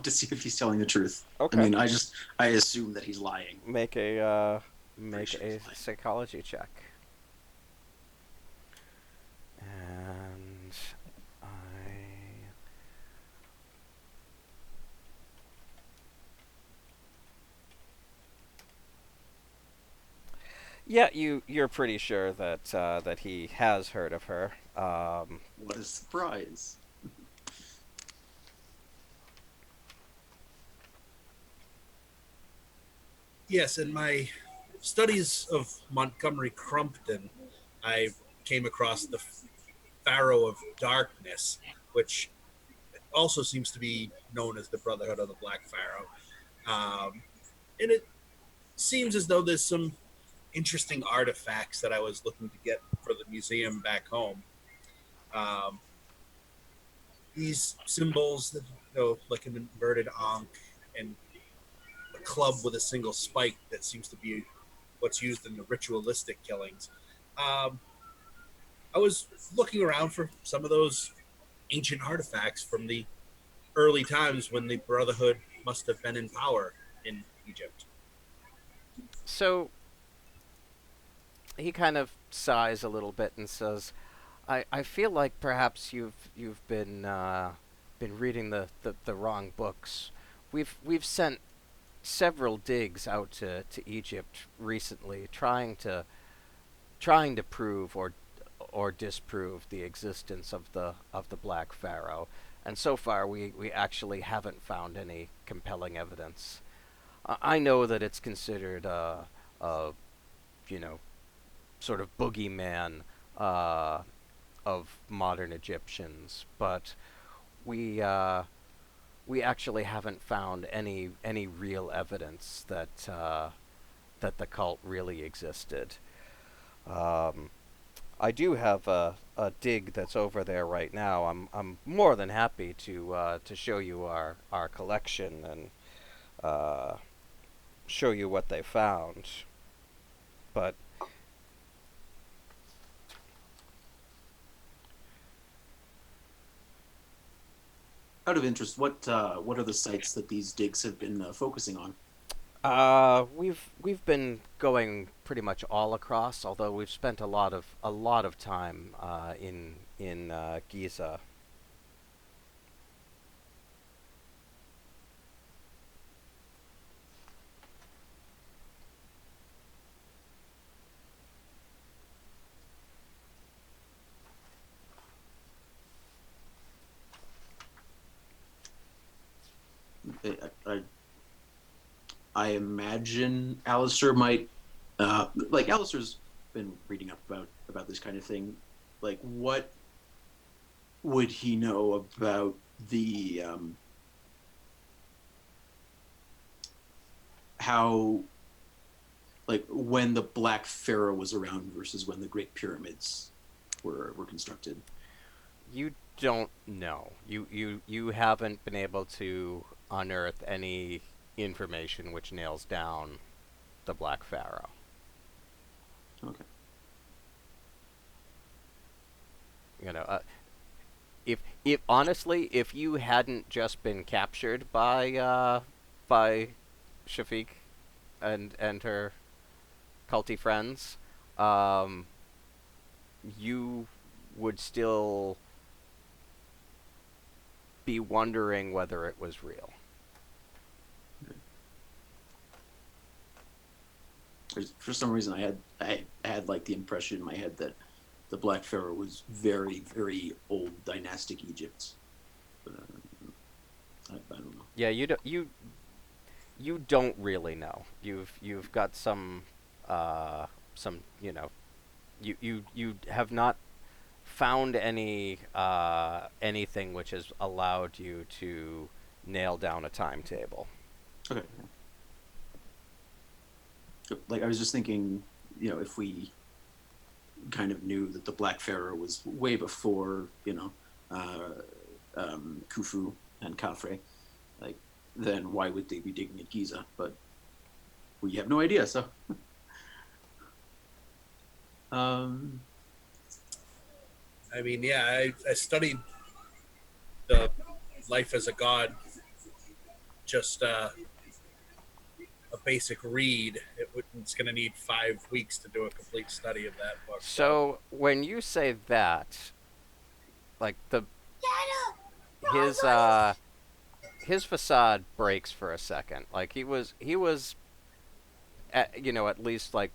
to see if he's telling the truth. I okay. mean, I assume that he's lying. Make a make sure a he's lying. psychology check. And I yeah, you're pretty sure that that he has heard of her. What a surprise! Yes, in my studies of Montgomery Crumpton, I came across the Pharaoh of Darkness, which also seems to be known as the Brotherhood of the Black Pharaoh. And it seems as though there's some interesting artifacts that I was looking to get for the museum back home. Um, these symbols, that, like an inverted ankh and a club with a single spike that seems to be what's used in the ritualistic killings. Um, I was looking around for some of those ancient artifacts from the early times when the Brotherhood must have been in power in Egypt. so he kind of sighs a little bit and says, I feel like perhaps you've been reading the wrong books. We've sent several digs out to Egypt recently, trying to prove or disprove the existence of the Black Pharaoh, and so far we actually haven't found any compelling evidence. I know that it's considered a you know sort of boogeyman uh, of modern Egyptians, but we we actually haven't found any real evidence that the cult really existed. Um, I do have a dig that's over there right now. I'm more than happy to show you our collection and uh, show you what they found. But Out of interest, what are the sites that these digs have been focusing on? we've been going pretty much all across, although we've spent a lot of time in Giza. I, I imagine Alistair might like Alistair's been reading up about this kind of thing. Like, what would he know about the how like when the Black Pharaoh was around versus when the Great Pyramids were constructed? You don't know. You haven't been able to unearth any information which nails down the Black Pharaoh. Okay. You know, if honestly, if you hadn't just been captured by Shafiq and her culty friends, um, you would still be wondering whether it was real. For some reason, I had like the impression in my head that the Black Pharaoh was very, very old dynastic Egypt. But, I don't know. Yeah, you don't really know. You've got some you have not found anything which has allowed you to nail down a timetable. Okay. Like I was just thinking, if we kind of knew that the Black Pharaoh was way before, Khufu and Khafre, like then why would they be digging at Giza? But we have no idea. So, I mean, yeah, I studied the life as a god, just a basic read. It's going to need 5 weeks to do a complete study of that book. So when you say that, like his facade breaks for a second. Like he was at least like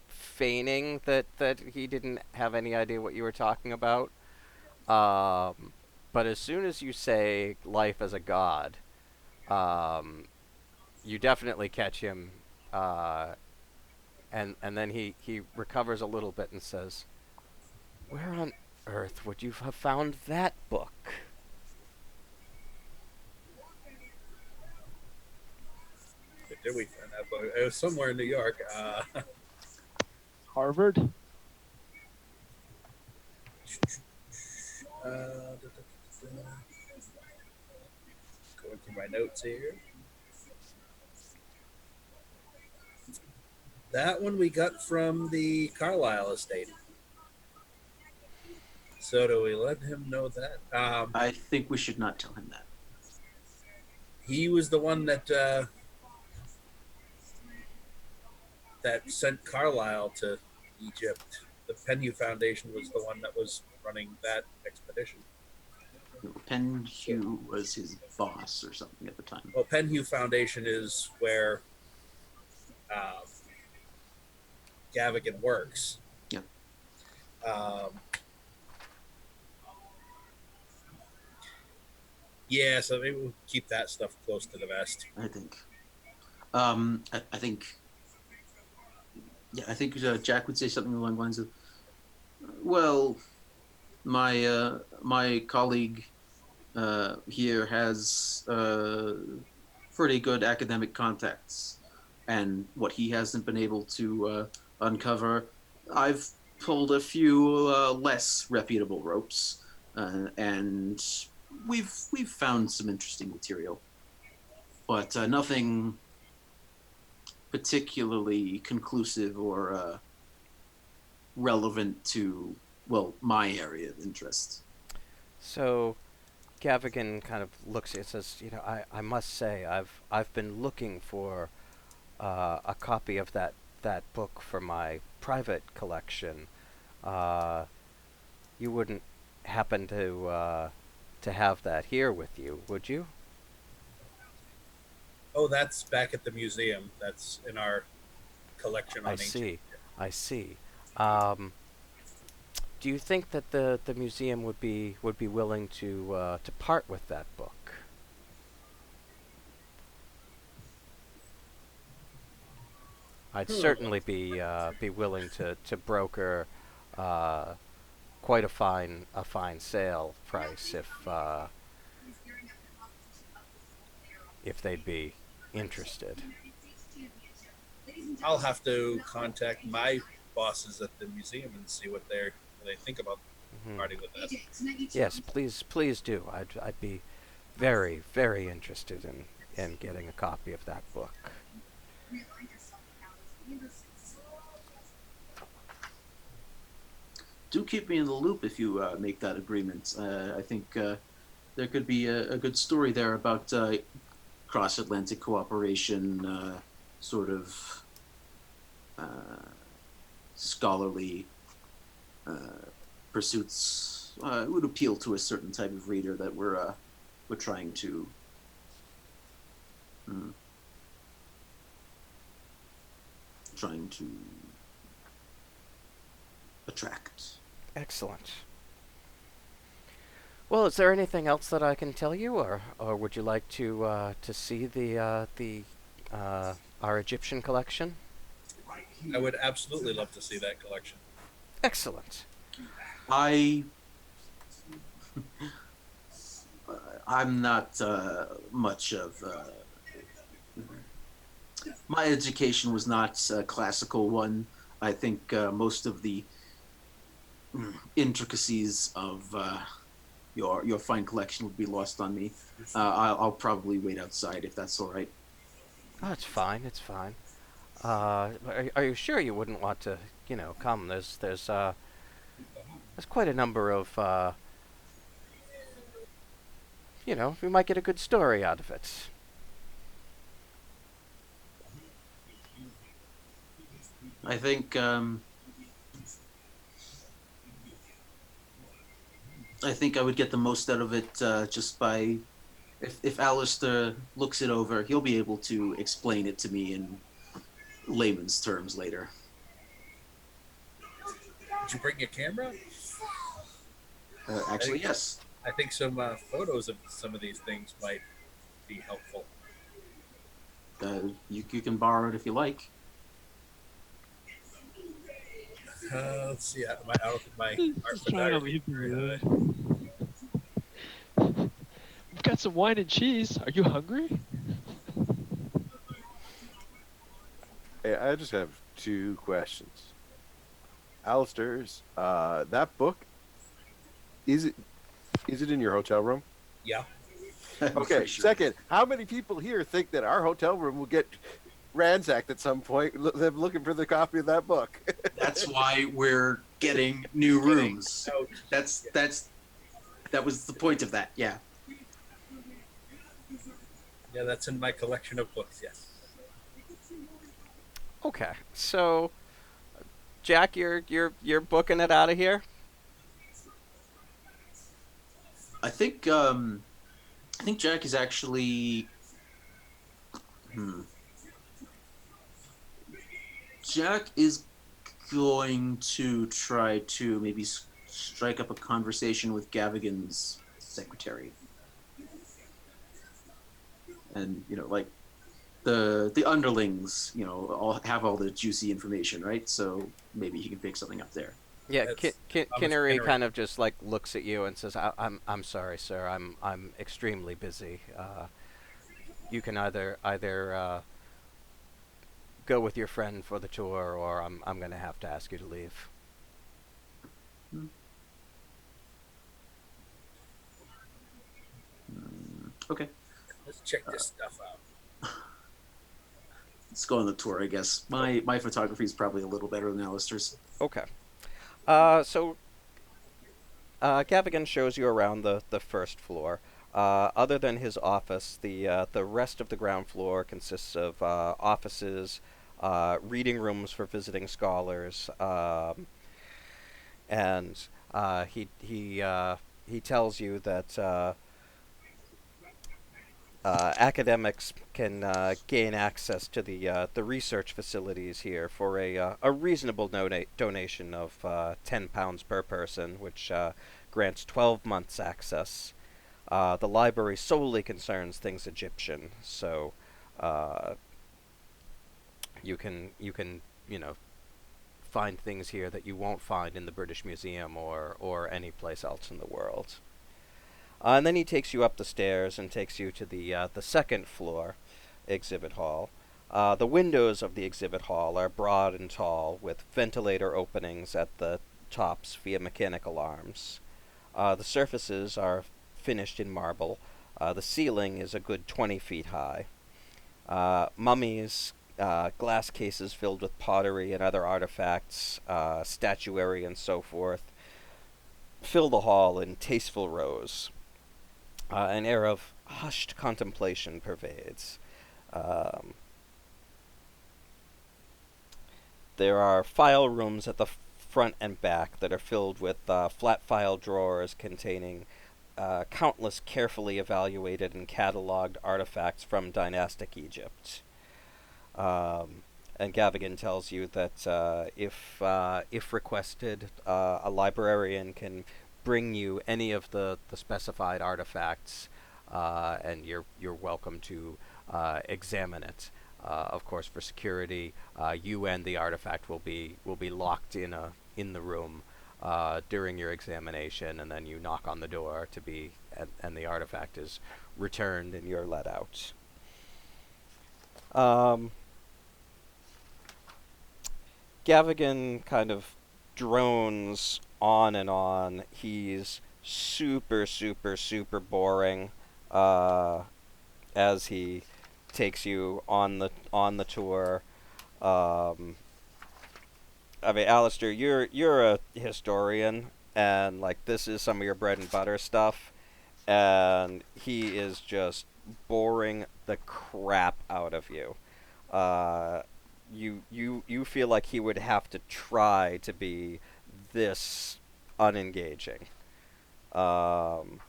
feigning that he didn't have any idea what you were talking about. But as soon as you say life as a god, you definitely catch him, and then he recovers a little bit and says, "Where on earth would you have found that book?" Did we find that book? It was somewhere in New York. Harvard. Going through my notes here. That one we got from the Carlisle estate. So do we let him know that? I think we should not tell him that. He was the one that sent Carlisle to Egypt. The Penhu Foundation was the one that was running that expedition. Penhu was his boss or something at the time. Well, Penhu Foundation is where Gavigan works. Yep. Yeah, so maybe we'll keep that stuff close to the vest. I think. I think. Yeah, I think Jack would say something along the lines of, "Well, my colleague here has pretty good academic contacts, and what he hasn't been able to uncover, I've pulled a few less reputable ropes, and we've found some interesting material, but nothing particularly conclusive or relevant to, well, my area of interest." So Gavigan kind of looks and says, I must say I've been looking for a copy of that book for my private collection. You wouldn't happen to have that here with you, would you? Oh, that's back at the museum. That's in our collection on ancient. I see. Do you think that the museum would be willing to part with that book? I'd certainly be willing to broker quite a fine sale price if they'd be interested. I'll have to contact my bosses at the museum and see what they think about parting with that. Yes, please do. I'd be very, very interested in getting a copy of that book. Do keep me in the loop if you make that agreement. I think there could be a good story there about cross-Atlantic cooperation, sort of scholarly pursuits. Would appeal to a certain type of reader that we're trying to attract. Excellent. Well, is there anything else that I can tell you, or would you like to see the our Egyptian collection? I would absolutely love to see that collection. Excellent. I I'm not much of my education was not a classical one. I think most of the intricacies of your fine collection would be lost on me. I'll probably wait outside if that's all right. Oh, it's fine. It's fine. Are you sure you wouldn't want to, come? There's quite a number of, we might get a good story out of it. I think I would get the most out of it just by if Alistair looks it over, he'll be able to explain it to me in layman's terms later. Did you bring your camera? Actually, yes. I think some photos of some of these things might be helpful. You can borrow it if you like. Let's see. I don't think my art Just trying to photography leave is very the good. We've got some wine and cheese. Are you hungry? Hey, I just have two questions. Alistair's, that book, is it in your hotel room? Yeah. Okay, Sure. second, how many people here think that our hotel room will get ransacked at some point, them looking for the copy of that book? That's why we're getting new rooms. Ouch. That was the point of that. Yeah. Yeah, that's in my collection of books. Yes. Okay, so Jack, you're booking it out of here. I think Jack is actually. Jack is going to try to maybe strike up a conversation with Gavigan's secretary, and like the underlings, all have all the juicy information, right? So maybe he can pick something up there. Yeah, That's Kinnery Kinnery. kind of just like looks at you and says, I'm sorry, sir. I'm extremely busy. You can either go with your friend for the tour, or I'm going to have to ask you to leave. Okay, Let's check this stuff out. let's go on the tour. I guess my photography is probably a little better than Alistair's. Okay. So Gavigan shows you around the first floor. Other than his office, the rest of the ground floor consists of offices, reading rooms for visiting scholars, and he tells you that academics can gain access to the research facilities here for a reasonable donation of £10 per person, which grants 12 months access. The library solely concerns things Egyptian, so you can find things here that you won't find in the British Museum or any place else in the world. And then he takes you up the stairs and takes you to the second floor exhibit hall. The windows of the exhibit hall are broad and tall, with ventilator openings at the tops via mechanical arms. The surfaces are finished in marble. The ceiling is a good 20 feet high. Mummies, glass cases filled with pottery and other artifacts, statuary and so forth, fill the hall in tasteful rows. An air of hushed contemplation pervades. There are file rooms at the front and back that are filled with flat file drawers containing countless carefully evaluated and cataloged artifacts from dynastic Egypt. And Gavigan tells you that if requested, a librarian can bring you any of the specified artifacts, and you're welcome to examine it. Of course, for security, you and the artifact will be locked in the room during your examination, and then you knock on the door and the artifact is returned and you're let out. Gavigan kind of drones on and on. He's super, super, super boring as he takes you on the tour. I mean, Alistair, you're a historian, and like this is some of your bread and butter stuff, and he is just boring the crap out of you. Uh, you feel like he would have to try to be this unengaging. Um,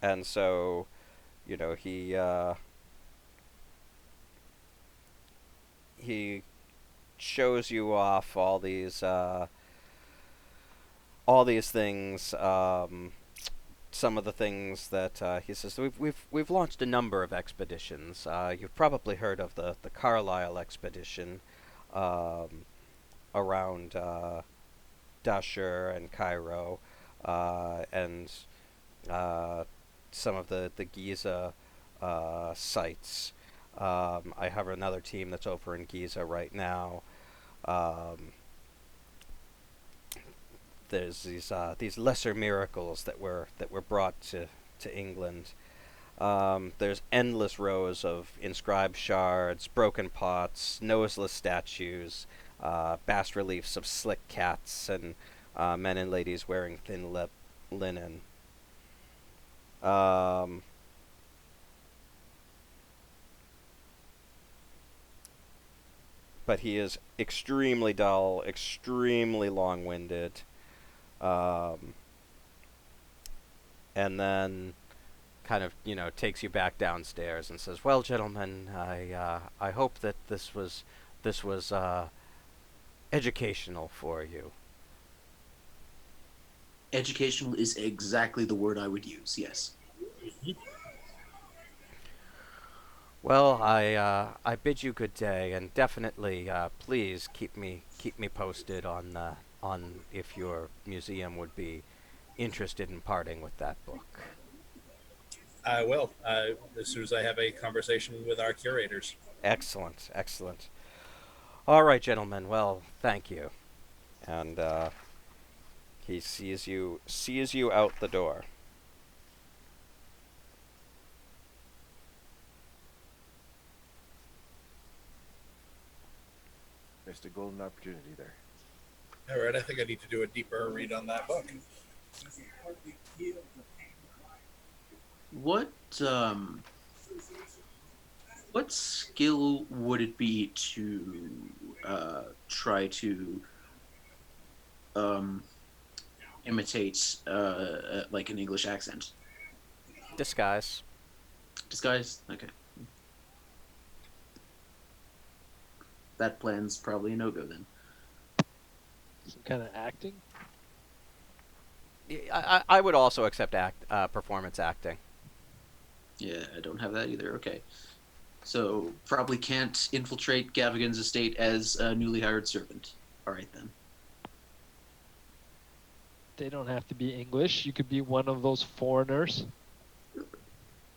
and so, he shows you off all these things. Some of the things that he says we've launched a number of expeditions. You've probably heard of the Carlisle expedition around Dashur and Cairo, and some of the Giza sites. I have another team that's over in Giza right now. There's these lesser miracles that were brought to England. There's endless rows of inscribed shards, broken pots, noseless statues, bas reliefs of slick cats, and men and ladies wearing thin linen. But he is extremely dull, extremely long-winded. And then kind of, takes you back downstairs and says, "Well, gentlemen, I hope that this was educational for you." Educational is exactly the word I would use. Yes. Well, I bid you good day, and definitely please keep me posted on if your museum would be interested in parting with that book. I will, as soon as I have a conversation with our curators. Excellent, excellent. All right, gentlemen. Well, thank you. And he sees you out the door. Missed a golden opportunity there. All right, I think I need to do a deeper read on that book. What what skill would it be to try to imitate like an English accent? Disguise. Disguise? Okay. That plan's probably a no-go then. Some kind of acting? I would also accept performance acting. Yeah, I don't have that either. Okay. So, probably can't infiltrate Gavigan's estate as a newly hired servant. Alright then. They don't have to be English. You could be one of those foreigners.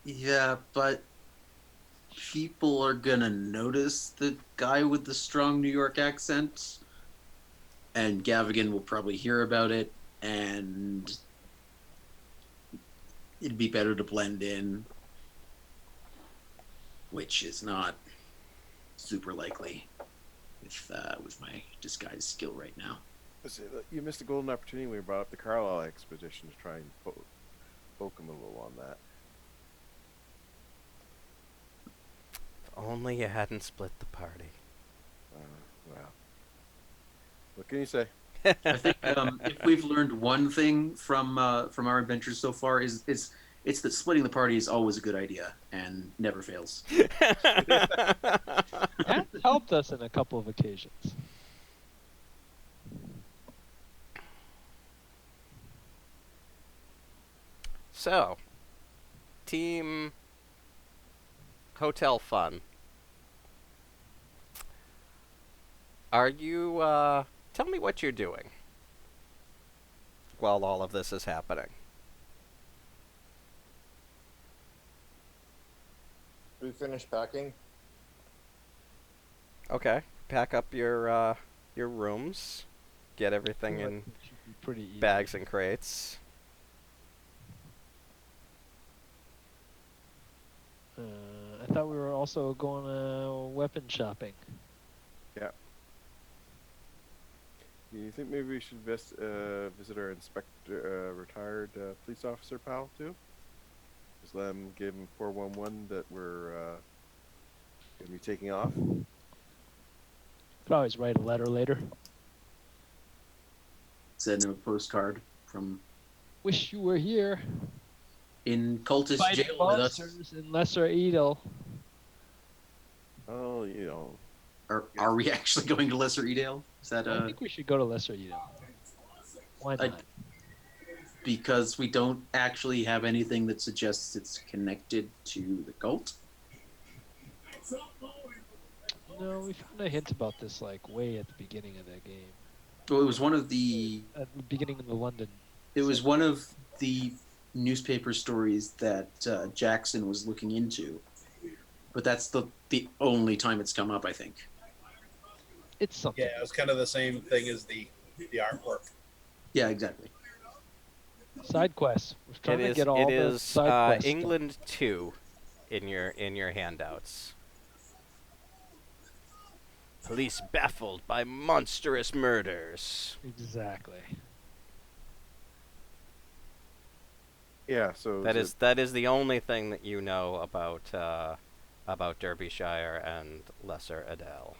Yeah, but people are gonna notice the guy with the strong New York accent, and Gavigan will probably hear about it, and it'd be better to blend in, which is not super likely with my disguise skill right now. You missed a golden opportunity when we brought up the Carlisle expedition to try and poke him a little on that. If only you hadn't split the party. Well, what can you say? I think if we've learned one thing from our adventures so far is It's that splitting the party is always a good idea and never fails. And helped us in a couple of occasions. So, team hotel fun. Are you, tell me what you're doing while all of this is happening. We finished packing. Okay, pack up your rooms, get everything Feel like in it should be pretty easy. bags and crates. I thought we were also going weapon shopping. Do you think maybe we should visit our retired police officer pal too? Just let him give him 411 that we're gonna be taking off. Could always write a letter later. Send him a postcard from Wish you were here. in cultist Fighting jail with us. monsters in Lesser Edel. Oh, you know. Are we actually going to Lesser Edale? Is that I think we should go to Lesser Edel. Why I- not? because we don't actually have anything that suggests it's connected to the cult? No, we found a hint about this like way at the beginning of the game. Well, it was one of the Beginning of the London. It was one of the newspaper stories that Jackson was looking into, but that's the only time it's come up, I think. It's something. Yeah, it was kind of the same thing as the artwork. Yeah, exactly. Side quests. We're trying It to is get all the side quests done. England 2 in your handouts. Police baffled by monstrous murders. Exactly. Yeah, so That is the only thing that you know about Derbyshire and Lesser Edel.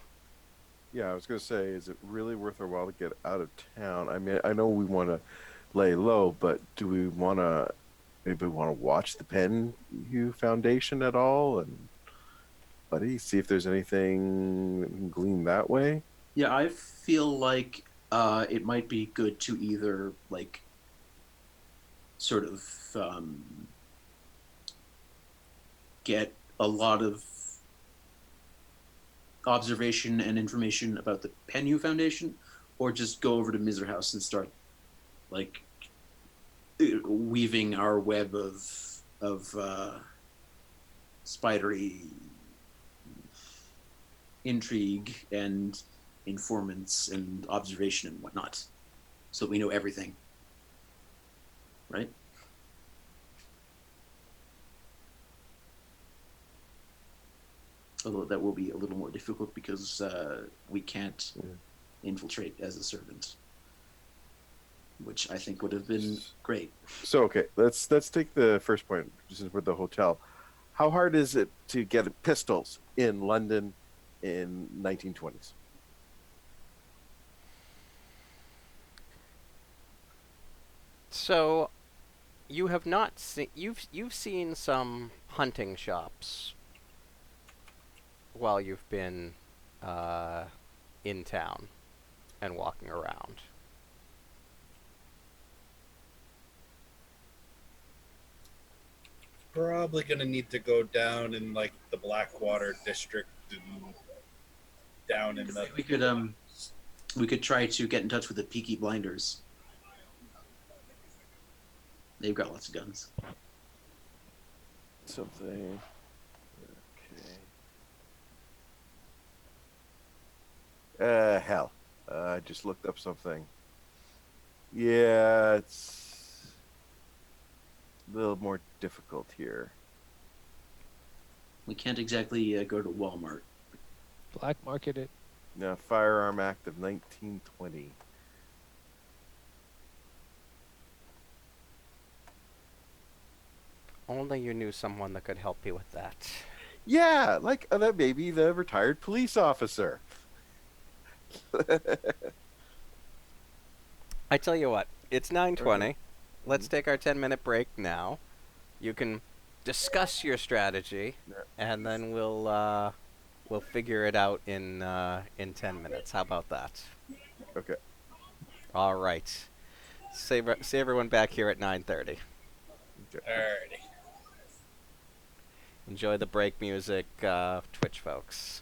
yeah, I was gonna say, is it really worth our while to get out of town? I mean, I know we want to lay low, but do we want to maybe watch the Penhew Foundation at all, and buddy, see if there's anything that we can glean that way? Yeah, I feel like it might be good to either like sort of get a lot of observation and information about the Penhew Foundation, or just go over to Miser House and start like weaving our web of spidery intrigue and informants and observation and whatnot, so that we know everything. Right? Although that will be a little more difficult because we can't infiltrate as a servant, which I think would have been great. So okay, let's take the first point, just with the hotel. How hard is it to get pistols in London in 1920s? So, you have not seen you've seen some hunting shops while you've been in town and walking around. Probably gonna need to go down in like the Blackwater district and down in the. We could try to get in touch with the Peaky Blinders. They've got lots of guns. Something. Okay. Hell. I just looked up something. Yeah, it's a little more difficult here. We can't exactly go to Walmart. Black market it. Now, Firearm Act of 1920. Only you knew someone that could help you with that. Yeah, like that maybe the retired police officer. I tell you what, it's 9:20. Okay. Let's take our 10-minute break now. You can discuss your strategy, Yeah. and then we'll figure it out in 10 minutes. How about that? Okay. All right. See everyone back here at 9:30. Okay. Alrighty. Enjoy the break music, Twitch folks.